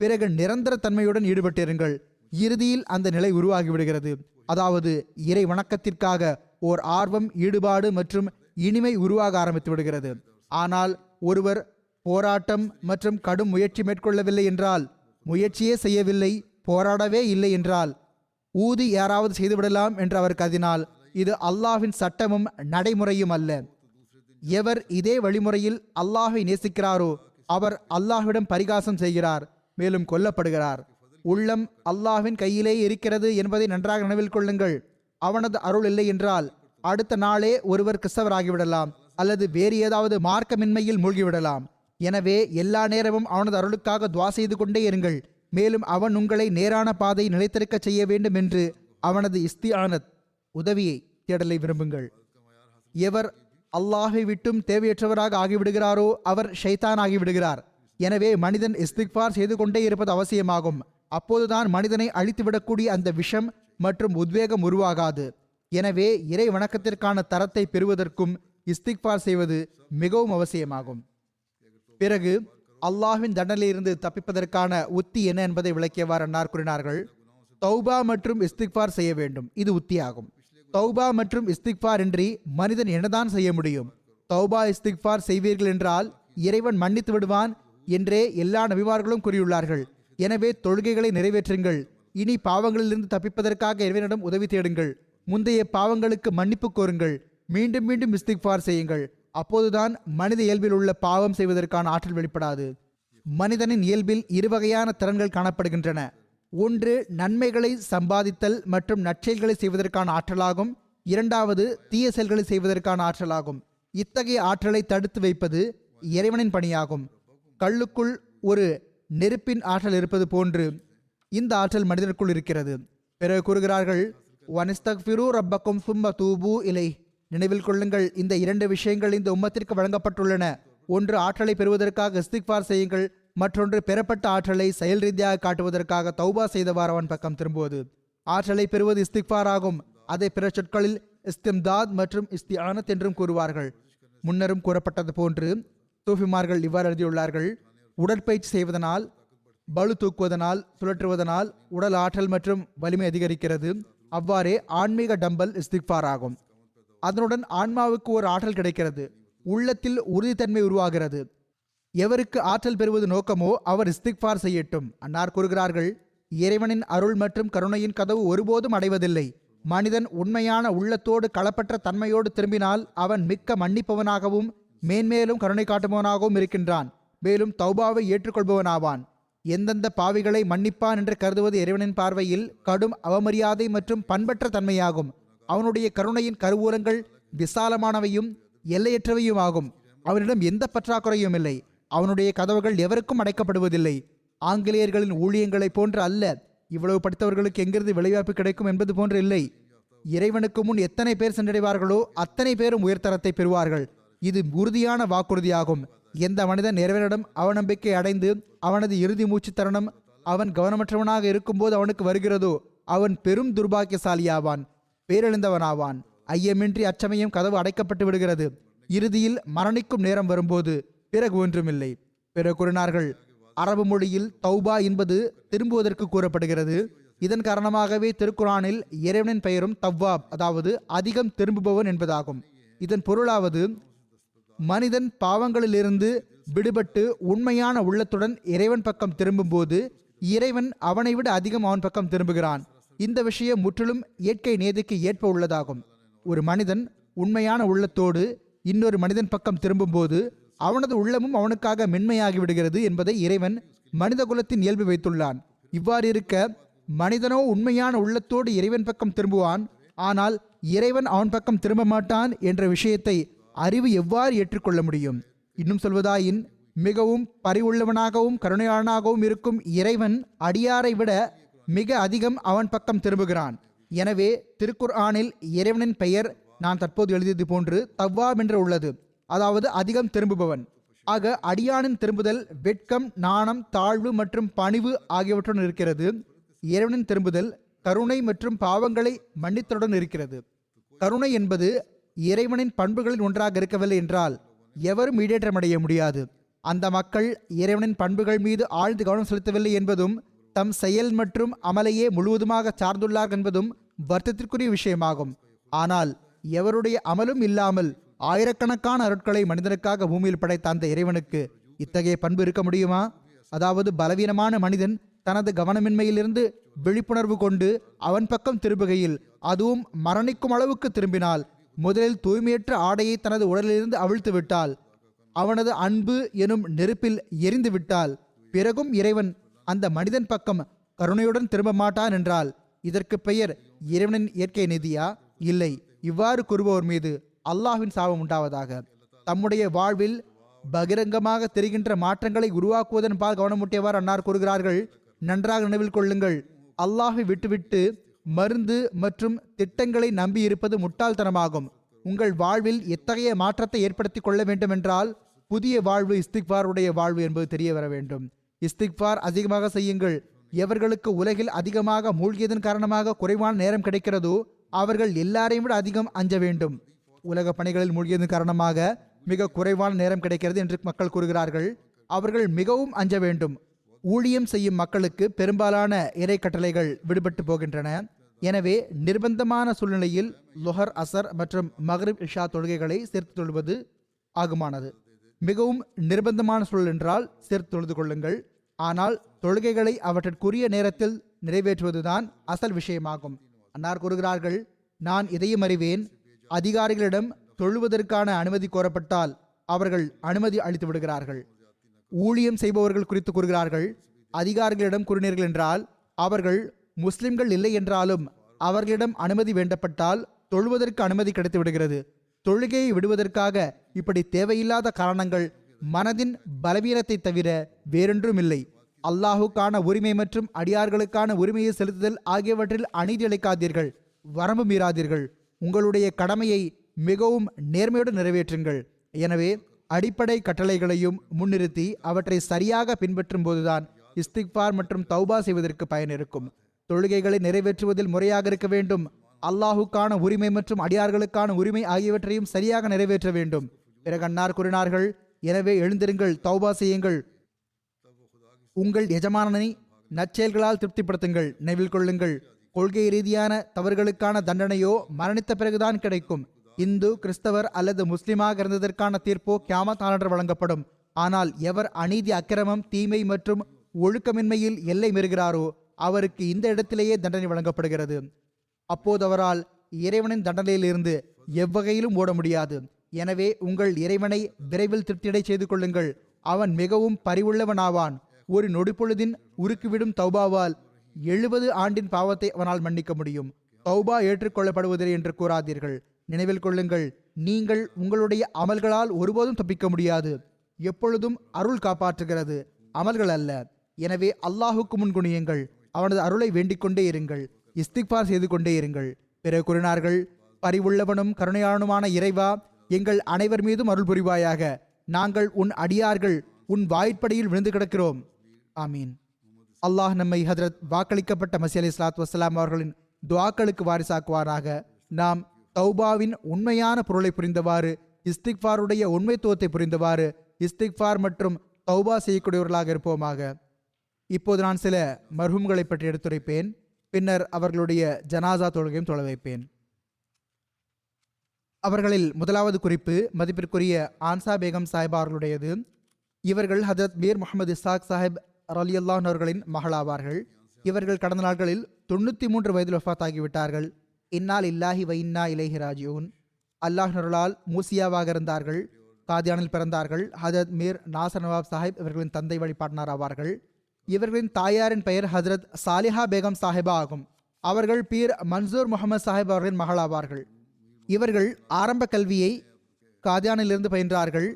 பிறகு நிரந்தர தன்மையுடன் ஈடுபட்டிருங்கள். இறுதியில் அந்த நிலை உருவாகிவிடுகிறது. அதாவது இறை வணக்கத்திற்காக ஓர் ஆர்வம், ஈடுபாடு மற்றும் இனிமை உருவாக ஆரம்பித்து விடுகிறது. ஆனால் ஒருவர் போராட்டம் மற்றும் கடும் முயற்சி மேற்கொள்ளவில்லை என்றால், முயற்சியே செய்யவில்லை, போராடவே இல்லை என்றால், ஊதி யாராவது செய்துவிடலாம் என்று அவர் கருதினால் இது அல்லாஹ்வின் சட்டமும் நடைமுறையும் அல்ல. எவர் இதே வழிமுறையில் அல்லாஹை நேசிக்கிறாரோ அவர் அல்லாஹ்விடம் பரிகாசம் செய்கிறார், மேலும் கொல்லப்படுகிறார். உள்ளம் அல்லாஹ்வின் கையிலே இருக்கிறது என்பதை நன்றாக நினைவில் கொள்ளுங்கள். அவனது அருள் இல்லை என்றால் அடுத்த நாளே ஒருவர் கிறிஸ்தவராகிவிடலாம் அல்லது வேறு ஏதாவது மார்க்கமின்மையில் மூழ்கிவிடலாம். எனவே எல்லா நேரமும் அவனது அருளுக்காக துவா செய்து கொண்டே இருங்கள். மேலும் அவன் உங்களை நேரான பாதையை நிலைத்திருக்க செய்ய வேண்டும் என்று அவனது இஸ்திஆனத், உதவியை தேடலை விரும்புங்கள். எவர் அல்லாஹை விட்டும் தேவையற்றவராக ஆகிவிடுகிறாரோ அவர் ஷைத்தான் ஆகிவிடுகிறார். எனவே மனிதன் இஸ்திக்பார் செய்து கொண்டே இருப்பது அவசியமாகும். அப்போதுதான் மனிதனை அழித்துவிடக்கூடிய அந்த விஷம் மற்றும் உத்வேகம் உருவாகாது. எனவே இறை வணக்கத்திற்கான தரத்தை பெறுவதற்கும் இஸ்திக்பார் செய்வது மிகவும் அவசியமாகும். பிறகு அல்லாஹ்வின் தண்டனையிலிருந்து தப்பிப்பதற்கான உத்தி என்ன என்பதை விளக்கியவாறு அன்னார் கூறினார்கள், தௌபா மற்றும் இஸ்திக்பார் செய்ய வேண்டும். இது உத்தியாகும். தௌபா மற்றும் இஸ்திக்பார் இன்றி மனிதன் என்னதான் செய்ய முடியும்? தௌபா இஸ்திக்பார் செய்வீர்கள் என்றால் இறைவன் மன்னித்து விடுவான் என்றே எல்லா நபிமார்களும் கூறியுள்ளார்கள். எனவே தொழுகைகளை நிறைவேற்றுங்கள். இனி பாவங்களிலிருந்து தப்பிப்பதற்காக இறைவனிடம் உதவி தேடுங்கள். முந்தைய பாவங்களுக்கு மன்னிப்பு கோருங்கள். மீண்டும் மீண்டும் இஸ்திக்பார் செய்யுங்கள். அப்போதுதான் மனித இயல்பில் உள்ள பாவம் செய்வதற்கான ஆற்றல் வெளிப்படாது. மனிதனின் இயல்பில் இருவகையான திறன்கள் காணப்படுகின்றன. ஒன்று நன்மைகளை சம்பாதித்தல் மற்றும் நற்செயல்களை செய்வதற்கான ஆற்றலாகும். இரண்டாவது தீய செயல்களை செய்வதற்கான ஆற்றலாகும். இத்தகைய ஆற்றலை தடுத்து வைப்பது இறைவனின் பணியாகும். கல்லுக்குள் ஒரு நெருப்பின் ஆற்றல் இருப்பது போன்று இந்த ஆற்றல் மனிதனுக்குள் இருக்கிறது. பிறகு கூறுகிறார்கள், வனிஸ்தக்ஃபிரு ரப்பக்கும் சும்ம தூபு இலை. நினைவில் கொள்ளுங்கள், இந்த இரண்டு விஷயங்கள் இந்த உம்மத்திற்கு வழங்கப்பட்டுள்ளன. ஒன்று ஆற்றலை பெறுவதற்காக இஸ்திக்பார் செய்யுங்கள், மற்றொன்று பெறப்பட்ட ஆற்றலை செயல் ரீதியாக காட்டுவதற்காக தௌபா செய்தவாறு அவன் பக்கம் திரும்புவது. ஆற்றலை பெறுவது இஸ்திக்பார் ஆகும். அதை பிற சொற்களில் இஸ்திம்தாத் மற்றும் இஸ்திஆனத் என்றும் கூறுவார்கள். முன்னரும் கூறப்பட்டது போன்று சூஃபிமார்கள் இவ்வாறு எழுதியுள்ளார்கள், உடற்பயிற்சி செய்வதனால், பளு தூக்குவதனால், சுழற்றுவதனால் உடல் ஆற்றல் மற்றும் வலிமை அதிகரிக்கிறது. அவ்வாறே ஆன்மீக டம்பல் இஸ்திக்பார் ஆகும். அதனுடன் ஆன்மாவுக்கு ஒரு ஆற்றல் கிடைக்கிறது. உள்ளத்தில் உறுதித்தன்மை உருவாகிறது. எவருக்கு ஆற்றல் பெறுவது நோக்கமோ அவர் இஸ்திக்பார் செய்யட்டும். அன்னார் கூறுகிறார்கள், இறைவனின் அருள் மற்றும் கருணையின் கதவு ஒருபோதும் அடைவதில்லை. மனிதன் உண்மையான உள்ளத்தோடு களப்பற்ற தன்மையோடு திரும்பினால் அவன் மிக்க மன்னிப்பவனாகவும் மேன்மேலும் கருணை காட்டுபவனாகவும் இருக்கின்றான். மேலும் தௌபாவை ஏற்றுக்கொள்பவனாவான். எந்தெந்த பாவிகளை மன்னிப்பான் என்று கருதுவது இறைவனின் பார்வையில் கடும் அவமரியாதை மற்றும் பண்பற்ற தன்மையாகும். அவனுடைய கருணையின் கருவூலங்கள் விசாலமானவையும் எல்லையற்றவையும் ஆகும். அவனிடம் எந்த பற்றாக்குறையும் இல்லை. அவனுடைய கதவுகள் எவருக்கும் அடைக்கப்படுவதில்லை. ஆங்கிலேயர்களின் ஊழியங்களை போன்று அல்ல. இவ்வளவு படித்தவர்களுக்கு எங்கிருந்து விளைவாய்ப்பு கிடைக்கும் என்பது போன்று இல்லை. இறைவனுக்கு முன் எத்தனை பேர் சென்றடைவார்களோ அத்தனை பேரும் உயர்தரத்தை பெறுவார்கள். இது உறுதியான வாக்குறுதியாகும். எந்த மனிதன் இறைவனிடம் அவநம்பிக்கை அடைந்து அவனது இறுதி மூச்சு தருணம் அவன் கவனமற்றவனாக இருக்கும்போது அவனுக்கு வருகிறதோ அவன் பெரும் துர்பாக்கியசாலியாவான், பேரெழுந்தவனாவான். ஐயமின்றி அச்சமயம் கதவு அடைக்கப்பட்டு விடுகிறது. இறுதியில் மரணிக்கும் நேரம் வரும்போது பிறகு ஒன்றுமில்லை. பிறகு கூறினார்கள், அரபு மொழியில் தௌபா என்பது திரும்புவதற்கு கூறப்படுகிறது. இதன் காரணமாகவே திருக்குரானில் இறைவனின் பெயரும் தவ்வாப், அதாவது அதிகம் திரும்புபவன் என்பதாகும். இதன் பொருளாவது, மனிதன் பாவங்களிலிருந்து விடுபட்டு உண்மையான உள்ளத்துடன் இறைவன் பக்கம் திரும்பும்போது இறைவன் அவனை விட அதிகம் அவன் பக்கம் திரும்புகிறான். இந்த விஷயம் முற்றிலும் இயற்கை நேதிக்கு ஏற்ப உள்ளதாகும். ஒரு மனிதன் உண்மையான உள்ளத்தோடு இன்னொரு மனிதன் பக்கம் திரும்பும்போது அவனது உள்ளமும் அவனுக்காக மென்மையாகி விடுகிறது என்பதை இறைவன் மனித குலத்தின் இயல்பு வைத்துள்ளான். இவ்வாறு இருக்க மனிதனோ உண்மையான உள்ளத்தோடு இறைவன் பக்கம் திரும்புவான், ஆனால் இறைவன் அவன் பக்கம் திரும்ப மாட்டான் என்ற விஷயத்தை அறிவு எவ்வாறு ஏற்றுக்கொள்ள முடியும்? இன்னும் சொல்வதாயின், மிகவும் பரிவுள்ளவனாகவும் கருணையாளனாகவும் இருக்கும் இறைவன் அடியாரை விட மிக அதிகம் அவன் பக்கம் திரும்புகிறான். எனவே திருக்குர்ஆனில் இறைவனின் பெயர் நான் தற்போது எழுதியது போன்று தவ்வாப் என்று உள்ளது, அதாவது அதிகம் திரும்புபவன். ஆக அடியானின் திரும்புதல் வெட்கம், நாணம், தாழ்வு மற்றும் பணிவு ஆகியவற்றுடன் இருக்கிறது. இறைவனின் திரும்புதல் கருணை மற்றும் பாவங்களை மன்னித்தலுடன் இருக்கிறது. கருணை என்பது இறைவனின் பண்புகளில் ஒன்றாக இருக்கவில்லை என்றால் எவரும் ஈடேற்றமடைய முடியாது. அந்த மக்கள் இறைவனின் பண்புகள் மீது ஆழ்ந்து கவனம் செலுத்தவில்லை என்பதும் தம் செயல் மற்றும் அமலையே முழுவதுமாக சார்ந்துள்ளார்கள் என்பதும் வருத்தத்திற்குரிய விஷயமாகும். ஆனால் எவருடைய அமலும் இல்லாமல் ஆயிரக்கணக்கான அருட்களை மனிதனுக்காக பூமியில் படைத்த அந்த இறைவனுக்கு இத்தகைய பண்பு இருக்க முடியுமா? அதாவது பலவீனமான மனிதன் தனது கவனமின்மையிலிருந்து விழிப்புணர்வு கொண்டு அவன் பக்கம் திரும்புகையில், அதுவும் மரணிக்கும் அளவுக்கு திரும்பினால், முதலில் தூய்மையற்ற ஆடையை தனது உடலிலிருந்து அவிழ்த்து விட்டால், அவனது அன்பு எனும் நெருப்பில் எரிந்து விட்டால், பிறகும் இறைவன் அந்த மனிதன் பக்கம் கருணையுடன் திரும்ப மாட்டான் என்றால் இதற்கு பெயர் இறைவனின் இயற்கை நீதியா? இல்லை. இவ்வாறு கூறுபவர் மீது அல்லாஹ்வின் சாபம் உண்டாவதாக. தம்முடைய வாழ்வில் பகிரங்கமாக தெரிகின்ற மாற்றங்களை உருவாக்குவதன் பால் கவனமுட்டியவாறு அன்னார் கூறுகிறார்கள், நன்றாக நினைவில் கொள்ளுங்கள், அல்லாஹை விட்டுவிட்டு மருந்து மற்றும் திட்டங்களை நம்பி இருப்பது முட்டாள்தனமாகும். உங்கள் வாழ்வில் எத்தகைய மாற்றத்தை ஏற்படுத்தி கொள்ள வேண்டும் என்றால் புதிய வாழ்வு இஸ்திக்பாருடைய வாழ்வு என்பது தெரிய வர வேண்டும். இஸ்திக்பார் அதிகமாக செய்யுங்கள். எவர்களுக்கு உலகில் அதிகமாக மூழ்கியதன் காரணமாக குறைவான நேரம் கிடைக்கிறதோ அவர்கள் எல்லாரையும் விட அதிகம் அஞ்ச வேண்டும். உலக பணிகளில் மூழ்கியதன் காரணமாக மிக குறைவான நேரம் கிடைக்கிறது என்று மக்கள் கூறுகிறார்கள். அவர்கள் மிகவும் அஞ்ச வேண்டும். ஊழியம் செய்யும் மக்களுக்கு பெரும்பாலான இறை கட்டளைகள் விடுபட்டு போகின்றன. எனவே நிர்பந்தமான சூழ்நிலையில் லுஹர், அசர் மற்றும் மக்ரிப், இஷா தொழுகைகளை சேர்த்து தொழுவது ஆகுமானது. மிகவும் நிர்பந்தமான சூழல் என்றால் சேர்த்து தொழுது கொள்ளுங்கள். ஆனால் தொழுகைகளை அவற்றிற்குரிய நேரத்தில் நிறைவேற்றுவதுதான் அசல் விஷயமாகும். அன்னார் கூறுகிறார்கள், நான் இதையும் அறிவேன், அதிகாரிகளிடம் தொழுவதற்கான அனுமதி கோரப்பட்டால் அவர்கள் அனுமதி அளித்து விடுகிறார்கள். ஊழியம் செய்பவர்கள் குறித்து கூறுகிறார்கள், அதிகாரிகளிடம் கூறினீர்கள் என்றால் அவர்கள் முஸ்லிம்கள் இல்லை என்றாலும் அவர்களிடம் அனுமதி வேண்டப்பட்டால் தொழுவதற்கு அனுமதி கிடைத்து விடுகிறது. தொழுகையை விடுவதற்காக இப்படி தேவையில்லாத காரணங்கள் மனதின் பலவீனத்தை தவிர வேறொன்றும் இல்லை. அல்லாஹுக்கான உரிமை மற்றும் அடியார்களுக்கான உரிமையை செலுத்துதல் ஆகியவற்றில் அநீதி இழைக்காதீர்கள், வரம்பு மீறாதீர்கள். உங்களுடைய கடமையை மிகவும் நேர்மையுடன் நிறைவேற்றுங்கள். எனவே அடிப்படை கட்டளைகளையும் முன்னிறுத்தி அவற்றை சரியாக பின்பற்றும் போதுதான் இஸ்திக்பார் மற்றும் தௌபா செய்வதற்கு பயன் இருக்கும். தொழுகைகளை நிறைவேற்றுவதில் முறையாக இருக்க வேண்டும். அல்லாஹுக்கான உரிமை மற்றும் அடியார்களுக்கான உரிமை ஆகியவற்றையும் சரியாக நிறைவேற்ற வேண்டும். பிறகு அன்னார் கூறினார்கள், எனவே எழுந்திருங்கள், தௌபா செய்யுங்கள், உங்கள் எஜமானனை நற்செயல்களால் திருப்திப்படுத்துங்கள். நினைவில் கொள்ளுங்கள், கொள்கை ரீதியான தவறுகளுக்கான தண்டனையோ மரணித்த பிறகுதான் கிடைக்கும். இந்து, கிறிஸ்தவர் அல்லது முஸ்லிமாக இருந்ததற்கான தீர்ப்போ கியாமத் நாளன்று வழங்கப்படும். ஆனால் எவர் அநீதி, அக்கிரமம், தீமை மற்றும் ஒழுக்கமின்மையில் எல்லை மீறுகிறாரோ அவருக்கு இந்த இடத்திலேயே தண்டனை வழங்கப்படுகிறது. அப்போது அவரால் இறைவனின் தண்டனையிலிருந்து எவ்வகையிலும் ஓட முடியாது. எனவே உங்கள் இறைவனை விரைவில் திருப்தியடை செய்து கொள்ளுங்கள். அவன் மிகவும் பரிவுள்ளவனாவான். ஒரு நொடிப்பொழுதின் உருக்கிவிடும் தௌபாவால் 70 ஆண்டின் பாவத்தை அவனால் மன்னிக்க முடியும். தௌபா ஏற்றுக்கொள்ளப்படுவதில்லை என்று கூறாதீர்கள். நினைவில் கொள்ளுங்கள், நீங்கள் உங்களுடைய அமல்களால் ஒருபோதும் தப்பிக்க முடியாது. எப்பொழுதும் அருள் காப்பாற்றுகிறது, அமல்கள் அல்ல. எனவே அல்லாஹுக்கு முன்குணியுங்கள், அவனது அருளை வேண்டிக் கொண்டே இருங்கள், இஸ்திக்பார் செய்து கொண்டே இருங்கள். பிறகு கூறினார்கள், பரிவுள்ளவனும் கருணையாளனுமான இறைவா, எங்கள் அனைவர் மீதும் அருள் புரிவாயாக. நாங்கள் உன் அடியார்கள், உன் வாய்ப்படியில் விழுந்து கிடக்கிறோம். ஆமீன். அல்லாஹ் நம்மை ஹதரத் வாக்களிக்கப்பட்ட மஸீஹ் அலைஹிஸ்ஸலாத்து வஸ்ஸலாம் அவர்களின் துஆக்களுக்கு வாரிசாக்குவாராக. நாம் தௌபாவின் உண்மையான பொருளை புரிந்தவாறு, இஸ்திக்பாருடைய உண்மைத்துவத்தை புரிந்தவாறு இஸ்திக்பார் மற்றும் தௌபா செய்யக்கூடியவர்களாக இருப்போமாக. இப்போது நான் சில மர்ஹூம்களை பற்றி எடுத்துரைப்பேன். பின்னர் அவர்களுடைய ஜனாசா தொழுகையும் தொழ வைப்பேன். அவர்களில் முதலாவது குறிப்பு மதிப்பிற்குரிய ஆன்சா பேகம் சாஹிப் அவர்களுடையது. இவர்கள் ஹஜரத் மீர் முகமது இஸ்ஹாக் சாஹிப் ரலியல்லாஹு அன்ஹு அவர்களின் மகளாவார்கள். இவர்கள் கடந்த நாட்களில் 93 வயதில் வஃபாத் ஆகிவிட்டார்கள். இன்னால் இல்லாஹி வ இன்னா இலைஹி ராஜிஊன். அல்லாஹ்வினால் மூசியாவாக இருந்தார்கள். காதியானில் பிறந்தார்கள். ஹஜரத் மீர் நாசர் நவாப் சாஹிப் இவர்களின் தந்தை வழிபாட்டினார் ஆவார்கள். இவர்களின் தாயாரின் பெயர் ஹஜரத் சாலிஹா பேகம் சாஹிபா ஆகும். அவர்கள் பீர் மன்சூர் முகமது சாஹிப் அவர்களின் மகளாவார்கள். இவர்கள் ஆரம்ப கல்வியை காதியானிலிருந்து பயின்றார்கள்.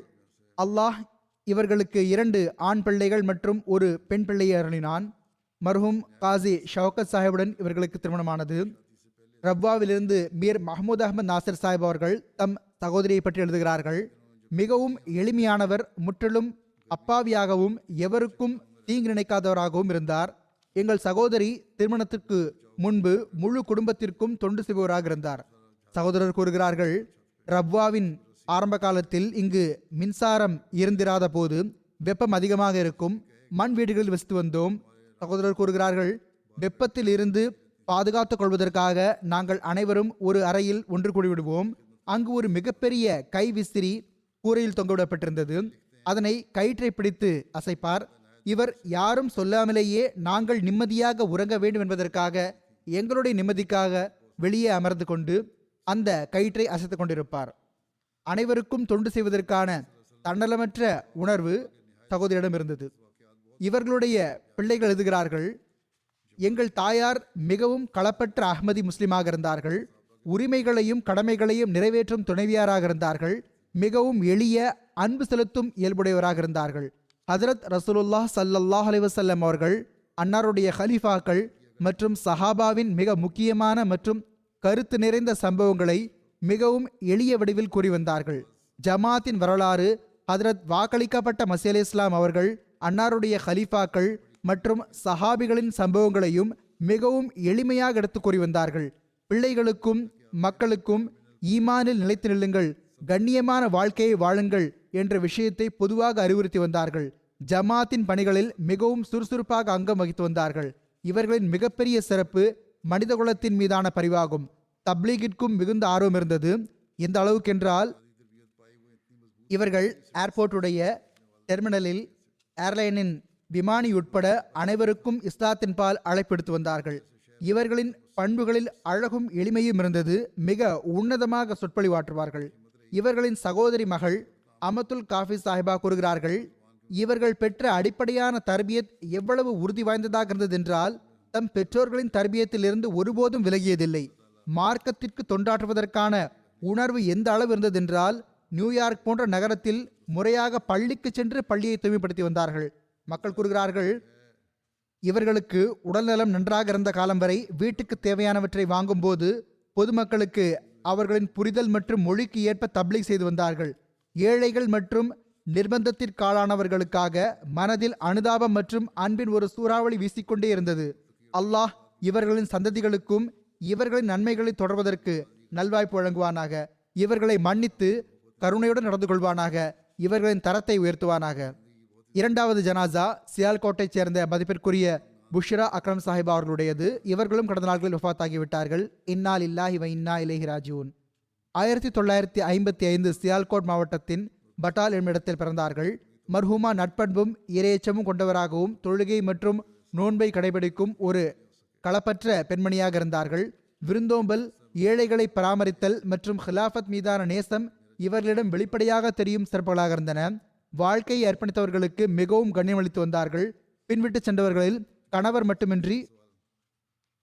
அல்லாஹ் இவர்களுக்கு 2 ஆண் பிள்ளைகள் மற்றும் ஒரு பெண் பிள்ளையை அருளினான். மர்ஹூம் காசி ஷவுகத் சாஹிபுடன் இவர்களுக்கு திருமணமானது. ரப்வாவிலிருந்து மீர் மஹமூத் அஹமத் நாசிர் சாஹிப் அவர்கள் தம் சகோதரியை பற்றி எழுதுகிறார்கள். மிகவும் எளிமையானவர், முற்றிலும் அப்பாவியாகவும் எவருக்கும் தீங்கு நினைக்காதவராகவும் இருந்தார். எங்கள் சகோதரி திருமணத்திற்கு முன்பு முழு குடும்பத்திற்கும் தொண்டு செய்பவராக இருந்தார். சகோதரர் கூறுகிறார்கள், ரப்வாவின் ஆரம்ப காலத்தில் இங்கு மின்சாரம் இருந்திராத போது வெப்பம் அதிகமாக இருக்கும். மண் வீடுகளில் வசித்து வந்தோம். சகோதரர் கூறுகிறார்கள், வெப்பத்தில் இருந்து பாதுகாத்துக் கொள்வதற்காக நாங்கள் அனைவரும் ஒரு அறையில் ஒன்று கூடிவிடுவோம். அங்கு ஒரு மிகப்பெரிய கை விசிறி கூரையில் தொங்கவிடப்பட்டிருந்தது. அதனை கயிற்றை பிடித்து அசைப்பார். இவர் யாரும் சொல்லாமலேயே நாங்கள் நிம்மதியாக உறங்க வேண்டும் என்பதற்காக எங்களுடைய நிம்மதிக்காக வெளியே அமர்ந்து கொண்டு அந்த கயிற்றை அசைத்துக் கொண்டிருப்பார். அனைவருக்கும் தொண்டு செய்வதற்கான தன்னலமற்ற உணர்வு சகோதரியிடம் இருந்தது. இவர்களுடைய பிள்ளைகள் எழுதுகிறார்கள், எங்கள் தாயார் மிகவும் களப்பற்ற அஹ்மதி முஸ்லிமாக இருந்தார்கள். உரிமைகளையும் கடமைகளையும் நிறைவேற்றும் துணைவியாராக இருந்தார்கள். மிகவும் எளிய அன்பு செலுத்தும் இயல்புடையவராக இருந்தார்கள். ஹஜரத் ரசூலுல்லாஹ் ஸல்லல்லாஹு அலைஹி வஸல்லம் அவர்கள் அன்னாருடைய ஹலீஃபாக்கள் மற்றும் சஹாபாவின் மிக முக்கியமான மற்றும் கருத்து நிறைந்த சம்பவங்களை மிகவும் எளிய வடிவில் கூறி வந்தார்கள். ஜமாத்தின் வரலாறு, ஹஜரத் வாக்களிக்கப்பட்ட மஸீஹ் இஸ்லாம் அவர்கள், அன்னாருடைய ஹலீஃபாக்கள் மற்றும் சஹாபிகளின் சம்பவங்களையும் மிகவும் எளிமையாக எடுத்து கூறி வந்தார்கள். பிள்ளைகளுக்கும் மக்களுக்கும் ஈமானில் நிலைத்து நில்லுங்கள், கண்ணியமான வாழ்க்கையை வாழுங்கள் என்ற விஷயத்தை பொதுவாக அறிவுறுத்தி வந்தார்கள். ஜமாத்தின் பணிகளில் மிகவும் சுறுசுறுப்பாக அங்கம் வகித்து வந்தார்கள். இவர்களின் மிகப்பெரிய சிறப்பு மனிதகுலத்தின் மீதான பரிவாகும். தப்லீகிற்கும் மிகுந்த ஆர்வம் இருந்தது. எந்த அளவுக்கென்றால் இவர்கள் ஏர்போர்ட்டுடைய டெர்மினலில் ஏர்லைனின் விமானி உட்பட அனைவருக்கும் இஸ்லாத்தின் பால் அழைப்பெடுத்து வந்தார்கள். இவர்களின் பண்புகளில் அழகும் எளிமையும் இருந்தது. மிக உன்னதமாக சொற்பொழிவாற்றுவார்கள். இவர்களின் சகோதரி மகள் அமத்துல் காஃபி சாஹிபா கூறுகிறார்கள், இவர்கள் பெற்ற அடிப்படையான தர்பியத் எவ்வளவு உறுதி வாய்ந்ததாக இருந்தது என்றால் தம் பெற்றோர்களின் தர்பியத்தில் இருந்து ஒருபோதும் விலகியதில்லை. மார்க்கத்திற்கு தொண்டாற்றுவதற்கான உணர்வு எந்த அளவு இருந்ததென்றால் நியூயார்க் போன்ற நகரத்தில் முறையாக பள்ளிக்கு சென்று பள்ளியை தூய்மைப்படுத்தி வந்தார்கள். மக்கள் கூறுகிறார்கள், இவர்களுக்கு உடல்நலம் நன்றாக இருந்த காலம் வரை வீட்டுக்கு தேவையானவற்றை வாங்கும் போது பொதுமக்களுக்கு அவர்களின் புரிதல் மற்றும் மொழிக்கு ஏற்ப தப்லீக் செய்து வந்தார்கள். ஏழைகள் மற்றும் நிர்பந்தத்திற்காளானவர்களுக்காக மனதில் அனுதாபம் மற்றும் அன்பின் ஒரு சூறாவளி வீசிக்கொண்டே இருந்தது. அல்லாஹ் இவர்களின் சந்ததிகளுக்கும் இவர்களின் நன்மைகளை தொடர்வதற்கு நல்வாய்ப்பு வழங்குவானாக. இவர்களை மன்னித்து கருணையுடன் நடந்து கொள்வானாக. இவர்களின் தரத்தை உயர்த்துவானாக. இரண்டாவது ஜனாசா சியால்கோட்டைச் சேர்ந்த மதிப்பிற்குரிய புஷ்ரா அக்ரம் சாஹிபா அவர்களுடையது. இவர்களும் கடந்த நாட்களில் வஃபாத்தாகிவிட்டார்கள். இன்னா லில்லாஹி வ இன்னா இலைஹி ராஜிஊன். 1955 சியால்கோட் மாவட்டத்தின் பட்டால் என்னும் இடத்தில் பிறந்தார்கள். மர்ஹூமா நட்பண்பும் இரையச்சமும் கொண்டவராகவும் தொழுகை மற்றும் நோன்பை கடைபிடிக்கும் ஒரு களப்பற்ற பெண்மணியாக இருந்தார்கள். விருந்தோம்பல், ஏழைகளை பராமரித்தல் மற்றும் ஹிலாஃபத் மீதான நேசம் இவர்களிடம் வெளிப்படையாக தெரியும் சிறப்புகளாக இருந்தன. வாழ்க்கையை அர்ப்பணித்தவர்களுக்கு மிகவும் கண்ணியமளித்து வந்தார்கள். பின்விட்டு சென்றவர்களில் கணவர் மட்டுமின்றி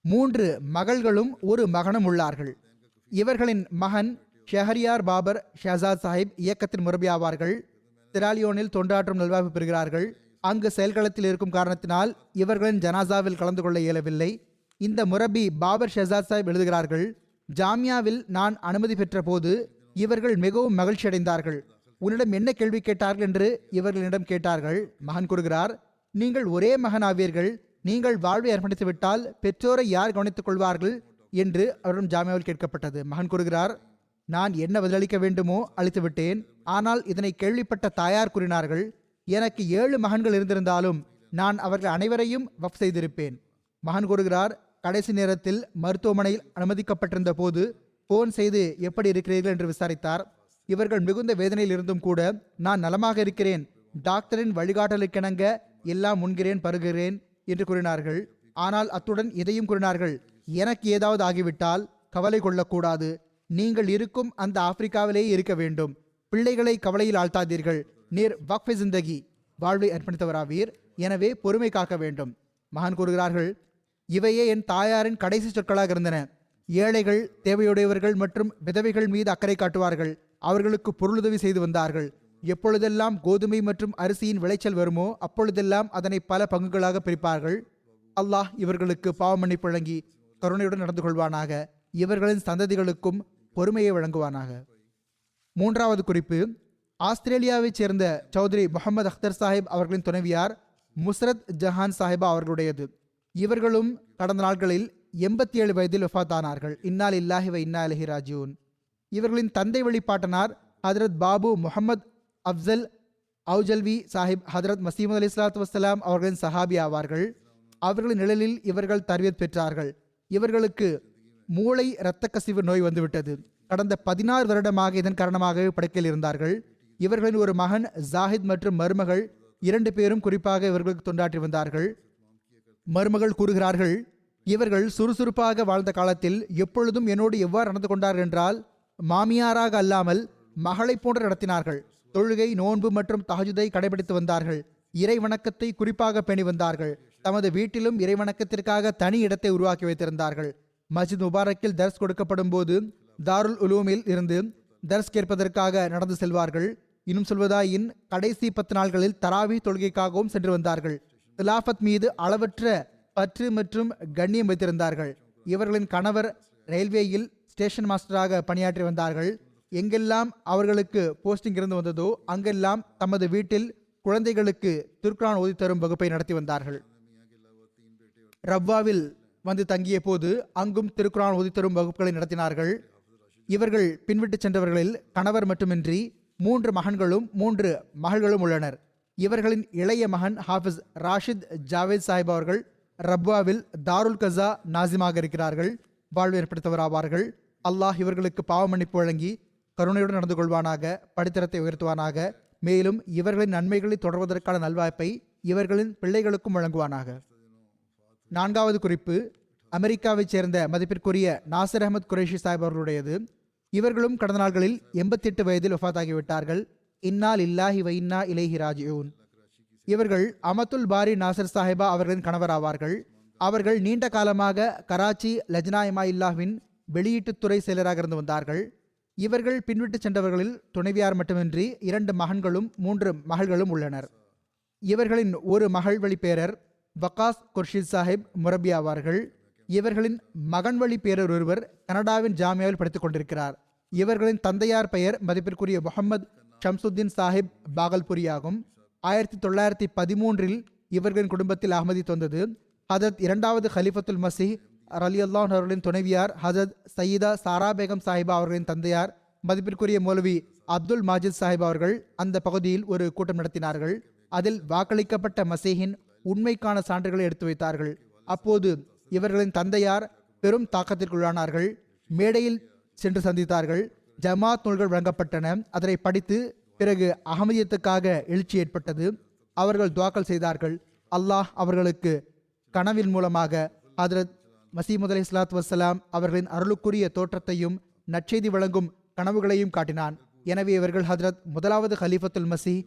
3 மகள்களும் ஒரு மகனும் உள்ளார்கள். இவர்களின் மகன் ஷஹரியார் பாபர் ஷஹசாத் சாஹிப் இயக்கத்தின் முரபி ஆவார்கள். சிராலியோனில் தொண்டாற்றும் நல்வாய்ப்பு பெறுகிறார்கள். அங்கு செயல்களத்தில் இருக்கும் காரணத்தினால் இவர்களின் ஜனாசாவில் கலந்து கொள்ள இயலவில்லை. இந்த முரபி பாபர் ஷஹசாத் சாஹிப் எழுதுகிறார்கள், ஜாமியாவில் நான் அனுமதி பெற்ற போது இவர்கள் மிகவும் மகிழ்ச்சி அடைந்தார்கள். உன்னிடம் என்ன கேள்வி கேட்டார்கள் என்று இவர்களிடம் கேட்டார்கள். மகன் கூறுகிறார், நீங்கள் ஒரே மகன் ஆவீர்கள். நீங்கள் வாழ்வை அர்ப்பணித்து விட்டால் பெற்றோரை யார் கவனித்துக் கொள்வார்கள் என்று அவரிடம் ஜாமியாவில் கேட்கப்பட்டது. மகன் கூறுகிறார், நான் என்ன பதிலளிக்க வேண்டுமோ அளித்து விட்டேன். ஆனால் இதனை கேள்விப்பட்ட தாயார் கூறினார்கள், எனக்கு 7 மகன்கள் இருந்திருந்தாலும் நான் அவர்கள் அனைவரையும் வஃப் செய்திருப்பேன். மகன் கூறுகிறார், கடைசி நேரத்தில் மருத்துவமனையில் அனுமதிக்கப்பட்டிருந்த போது போன் செய்து எப்படி இருக்கிறீர்கள் என்று விசாரித்தார். இவர்கள் மிகுந்த வேதனையில் இருந்தும் கூட நான் நலமாக இருக்கிறேன், டாக்டரின் வழிகாட்டலுக்கிணங்க எல்லாம் உண்கிறேன் பருகிறேன் என்று கூறினார்கள். ஆனால் அத்துடன் இதையும் கூறினார்கள், எனக்கு ஏதாவது ஆகிவிட்டால் கவலை கொள்ளக்கூடாது. நீங்கள் இருக்கும் அந்த ஆப்பிரிக்காவிலேயே இருக்க வேண்டும். பிள்ளைகளை கவலையில் ஆழ்த்தாதீர்கள். நீர் வக்ஃபே ஜிந்தகி வாழ்வை அர்ப்பணித்தவராவீர். எனவே பொறுமை காக்க வேண்டும். மகான் கூறுகிறார்கள், இவையே என் தாயாரின் கடைசி சொற்களாக இருந்தன. ஏழைகள், தேவையுடையவர்கள் மற்றும் விதவைகள் மீது அக்கறை காட்டுவார்கள். அவர்களுக்கு பொருளுதவி செய்து வந்தார்கள். எப்பொழுதெல்லாம் கோதுமை மற்றும் அரிசியின் விளைச்சல் வருமோ அப்பொழுதெல்லாம் அதனை பல பங்குகளாக பிரிப்பார்கள். அல்லாஹ் இவர்களுக்கு பாவ மன்னிப்பு வழங்கி கருணையுடன் நடந்து கொள்வானாக. இவர்களின் சந்ததிகளுக்கும் பொறுமையை வழங்குவானாக. 3வது குறிப்பு, ஆஸ்திரேலியாவைச் சேர்ந்த சௌத்ரி முகமது அக்தர் சாஹிப் அவர்களின் துணைவியார் முஸ்ரத் ஜஹான் சாஹிபா அவர்களுடையது. இவர்களும் கடந்த நாட்களில் 87 வயதில் வஃபாத்தானார்கள். இன்னா லில்லாஹி வ இன்னா இலைஹி ராஜிஊன். இவர்களின் தந்தை வழிபாட்டனார் ஹதரத் பாபு முஹம்மத் அப்சல் அவுஜல்வி சாஹிப் ஹதரத் மசீமது அலி இஸ்லாத்து வசலாம் அவர்களின் சஹாபி ஆவார்கள். அவர்களின் நிழலில் இவர்கள் தர்பியத் பெற்றார்கள். இவர்களுக்கு மூளை இரத்த கசிவு நோய் வந்துவிட்டது. கடந்த 16 வருடமாக இதன் காரணமாகவே படுக்கையில் இருந்தார்கள். இவர்களின் ஒரு மகன் ஜாஹித் மற்றும் மருமகள் 2 பேரும் குறிப்பாக இவர்களுக்கு தொண்டாற்றி வந்தார்கள். மருமகள் கூறுகிறார்கள், இவர்கள் சுறுசுறுப்பாக வாழ்ந்த காலத்தில் எப்பொழுதும் என்னோடு எவ்வாறு நடந்து கொண்டார்கள் என்றால், மாமியாராக அல்லாமல் மகளை போன்று நடத்தினார்கள். தொழுகை, நோன்பு மற்றும் தஹஜுதை கடைபிடித்து வந்தார்கள். இறை வணக்கத்தை குறிப்பாக பேணி வந்தார்கள். தமது வீட்டிலும் இறை வணக்கத்திற்காக தனி இடத்தை உருவாக்கி வைத்திருந்தார்கள். மஸ்ஜித் முபாரக்கில் தர்ஸ் கொடுக்கப்படும் போது தாருல் உலூமில் இருந்து தர்ஸ் கேட்பதற்காக நடந்து செல்வார்கள். இன்னும் சொல்வதாயின் கடைசி 10 நாள்களில் தராவி தொழுகைக்காகவும் சென்று வந்தார்கள். கிலாஃபத் மீது அளவற்ற பற்று மற்றும் கண்ணியம் வைத்திருந்தார்கள். இவர்களின் கணவர் ரயில்வேயில் ஸ்டேஷன் மாஸ்டராக பணியாற்றி வந்தார்கள். எங்கெல்லாம் அவர்களுக்கு போஸ்டிங் இருந்து வந்ததோ அங்கெல்லாம் தமது வீட்டில் குழந்தைகளுக்கு திருக்குரான் ஓதித்தரும் வகுப்பை நடத்தி வந்தார்கள். ரவ்வாவில் வந்து தங்கிய போது அங்கும் திருக்குரான் ஓதித்தரும் வகுப்புகளை நடத்தினார்கள். இவர்கள் பின்விட்டு சென்றவர்களில் கணவர் மட்டுமின்றி 3 மகன்களும் 3 மகள்களும் உள்ளனர். இவர்களின் இளைய மகன் ஹாஃபிஸ் ராஷித் ஜாவேத் சாஹிப் அவர்கள் ரப்வாவில் தாருல் கஸா நாசிமாக இருக்கிறார்கள். வாழ்வு ஏற்படுத்தவர் ஆவார்கள். அல்லாஹ் இவர்களுக்கு பாவ மன்னிப்பு வழங்கி கருணையுடன் நடந்து கொள்வானாக, படித்தரத்தை உயர்த்துவானாக. மேலும் இவர்களின் நன்மைகளை தொடர்வதற்கான நல்வாய்ப்பை இவர்களின் பிள்ளைகளுக்கும் வழங்குவானாக. 4வது குறிப்பு அமெரிக்காவைச் சேர்ந்த மதிப்பிற்குரிய நாசிர் அஹமத் குரேஷி சாஹிப் அவர்களுடையது. இவர்களும் கடந்த நாள்களில் 88 வயதில் வஃபாத்தாகிவிட்டார்கள். இன்னா லில்லாஹி வ இன்னா இலைஹி ராஜிஊன். இவர்கள் அமத்துல் பாரி நாசர் சாஹிபா அவர்களின் கணவர் ஆவார்கள். அவர்கள் நீண்ட காலமாக கராச்சி லஜ்னா இமாயில்லாவின் வெளியீட்டுத்துறை செயலராக இருந்து வந்தார்கள். இவர்கள் பின்விட்டு சென்றவர்களில் துணைவியார் மட்டுமின்றி 2 மகன்களும் 3 மகள்களும் உள்ளனர். இவர்களின் ஒரு மகள் வழி பேரர் வக்காஸ் குர்ஷித் சாஹிப் முரபி ஆவார்கள். இவர்களின் மகன் வழி பேரர் ஒருவர் கனடாவின் ஜாமியாவில் படித்துக் கொண்டிருக்கிறார். இவர்களின் தந்தையார் பெயர் மதிப்பிற்குரிய முகமது ஷம்சுத்தீன் சாஹிப் பாகல்புரி ஆகும். 1913 இவர்களின் குடும்பத்தில் அஹ்மதி வந்தது. ஹதரத் 2வது ஹலிஃபத்துல் மசீஹ் ரலியல்லாஹு அவர்களின் துணைவியார் ஹசரத் சயீதா சாரா பேகம் சாஹிபா அவர்களின் தந்தையார் மதிப்பிற்குரிய மௌலவி அப்துல் மாஜித் சாஹிப் அவர்கள் அந்த பகுதியில் ஒரு கூட்டம் நடத்தினார்கள். அதில் வாக்களிக்கப்பட்ட மசீஹின் உண்மைக்கான சான்றுகளை எடுத்து வைத்தார்கள். அப்போது இவர்களின் தந்தையார் பெரும் தாக்கத்திற்குள்ளானார்கள். மேடையில் சென்று சந்தித்தார்கள். ஜமாத் நூல்கள் வழங்கப்பட்டன. அதனை படித்து பிறகு அகமதியத்துக்காக எழுச்சி ஏற்பட்டது. அவர்கள் துவாக்கல் செய்தார்கள். அல்லாஹ் அவர்களுக்கு கனவின் மூலமாக ஹதரத் மசீமது அலைஹி ஸலாத்து வஸ்ஸலாம் அவர்களின் அருளுக்குரிய தோற்றத்தையும் நற்செய்தி வழங்கும் கனவுகளையும் காட்டினான். எனவே இவர்கள் ஹதரத் 1வது ஹலீஃபத்துல் மசீஹ்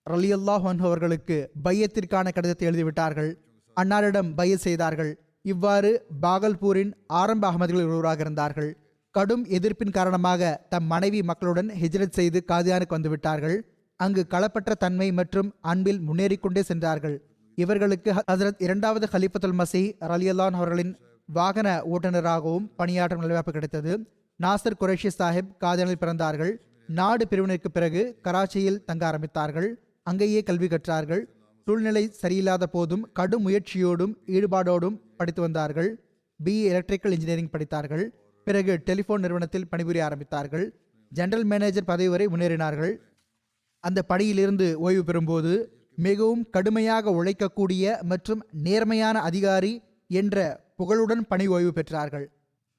ரலியல்லாஹு அன்ஹு அவர்களுக்கு பையத்திற்கான கடிதத்தை எழுதிவிட்டார்கள். அன்னாரிடம் பையத் செய்தார்கள். இவ்வாறு பாகல்பூரின் ஆரம்ப அகமதிகள் ஒருவராக இருந்தார்கள். கடும் எதிர்ப்பின் காரணமாக தம் மனைவி மக்களுடன் ஹிஜ்ரத் செய்து காதியானுக்கு வந்துவிட்டார்கள். அங்கு களப்பற்ற தன்மை மற்றும் அன்பில் முன்னேறிக்கொண்டே சென்றார்கள். இவர்களுக்கு ஹசரத் 2வது ஹலீஃபத்துல் மசீஹ் ரலியல்லாஹு அவர்களின் வாகன ஓட்டுநராகவும் பணியாற்றும் நல்வாய்ப்பு கிடைத்தது. நாசர் குரேஷி சாஹிப் காதியானில் பிறந்தார்கள். நாடு பிரிவினருக்கு பிறகு கராச்சியில் தங்க ஆரம்பித்தார்கள். அங்கேயே கல்வி கற்றார்கள். சூழ்நிலை சரியில்லாத போதும் கடும் முயற்சியோடும் ஈடுபாடோடும் படித்து வந்தார்கள். BA எலக்ட்ரிக்கல் இன்ஜினியரிங் படித்தார்கள். பிறகு டெலிஃபோன் நிறுவனத்தில் பணிபுரிய ஆரம்பித்தார்கள். ஜெனரல் மேனேஜர் பதவி வரை முன்னேறினார்கள். அந்த பணியிலிருந்து ஓய்வு பெறும்போது மிகவும் கடுமையாக உழைக்கக்கூடிய மற்றும் நேர்மையான அதிகாரி என்ற புகழுடன் பணி ஓய்வு பெற்றார்கள்.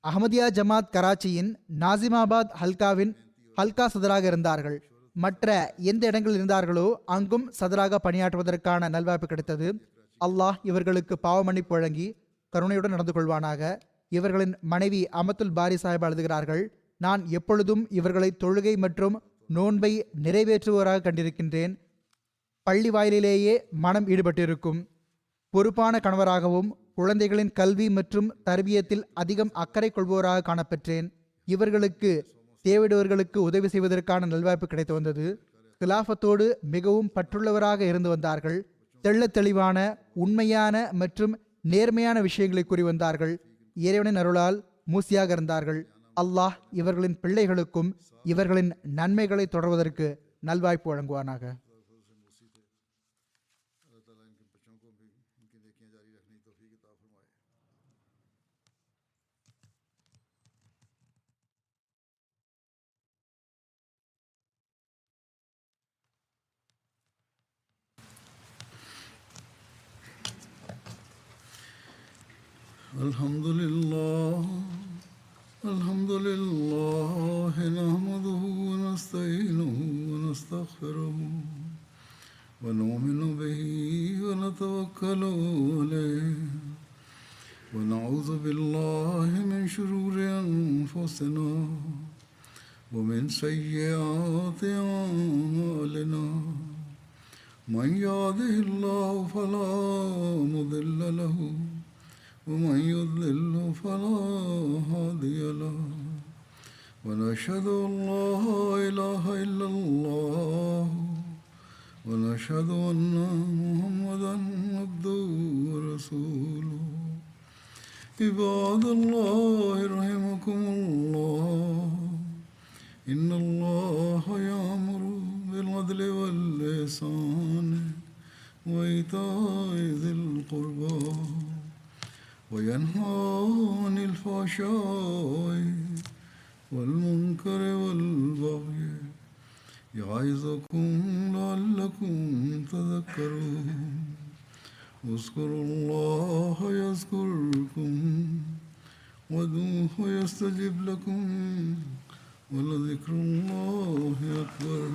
அஹமதியா ஜமாத் கராச்சியின் நாசிமாபாத் ஹல்காவின் ஹல்கா சதராக இருந்தார்கள். மற்ற எந்த இடங்களில் இருந்தார்களோ அங்கும் சதராக பணியாற்றுவதற்கான நல்வாய்ப்பு கிடைத்தது. அல்லாஹ் இவர்களுக்கு பாவ மன்னிப்பு வழங்கி கருணையுடன் நடந்து கொள்வானாக. இவர்களின் மனைவி அமத்துல் பாரி சாஹிப் எழுதுகிறார்கள், நான் எப்பொழுதும் இவர்களை தொழுகை மற்றும் நோன்பை நிறைவேற்றுவராக கண்டிருக்கின்றேன். பள்ளி வாயிலேயே மனம் ஈடுபட்டிருக்கும். பொறுப்பான கணவராகவும் குழந்தைகளின் கல்வி மற்றும் தர்பியத்தில் அதிகம் அக்கறை கொள்பவராக காணப்பெற்றேன். இவர்களுக்கு தேவையுடையவர்களுக்கு உதவி செய்வதற்கான நல்வாய்ப்பு கிடைத்து வந்தது. கிலாஃபத்தோடு மிகவும் பற்றுள்ளவராக இருந்து வந்தார்கள். தெள்ளத் தெளிவான உண்மையான மற்றும் நேர்மையான விஷயங்களை கூறி வந்தார்கள். இறைவனின் அருளால் மூசியாக இருந்தார்கள். அல்லாஹ் இவர்களின் பிள்ளைகளுக்கும் இவர்களின் நன்மைகளை தொடர்வதற்கு நல்வாய்ப்பு வழங்குவானாக. الحمد لله نحمده ونستعينه ونستغفره ونؤمن به ونتوكل عليه ونعوذ بالله من شرور أنفسنا ومن سيئات أعمالنا من يهده الله فلا مضل له ومن يضلل فلا هادي له ونشهد أن لا إله إلا الله ونشهد أن محمدا عبده ورسوله عباد الله رحمكم الله إن الله يأمر بالعدل والإحسان وإيتاء ذي القربى وينهى عن الفحشاء والمنكر والبغي يعظكم لعلكم تذكرون اذكروا الله يذكركم وادعوه يستجب لكم ولذكر الله أكبر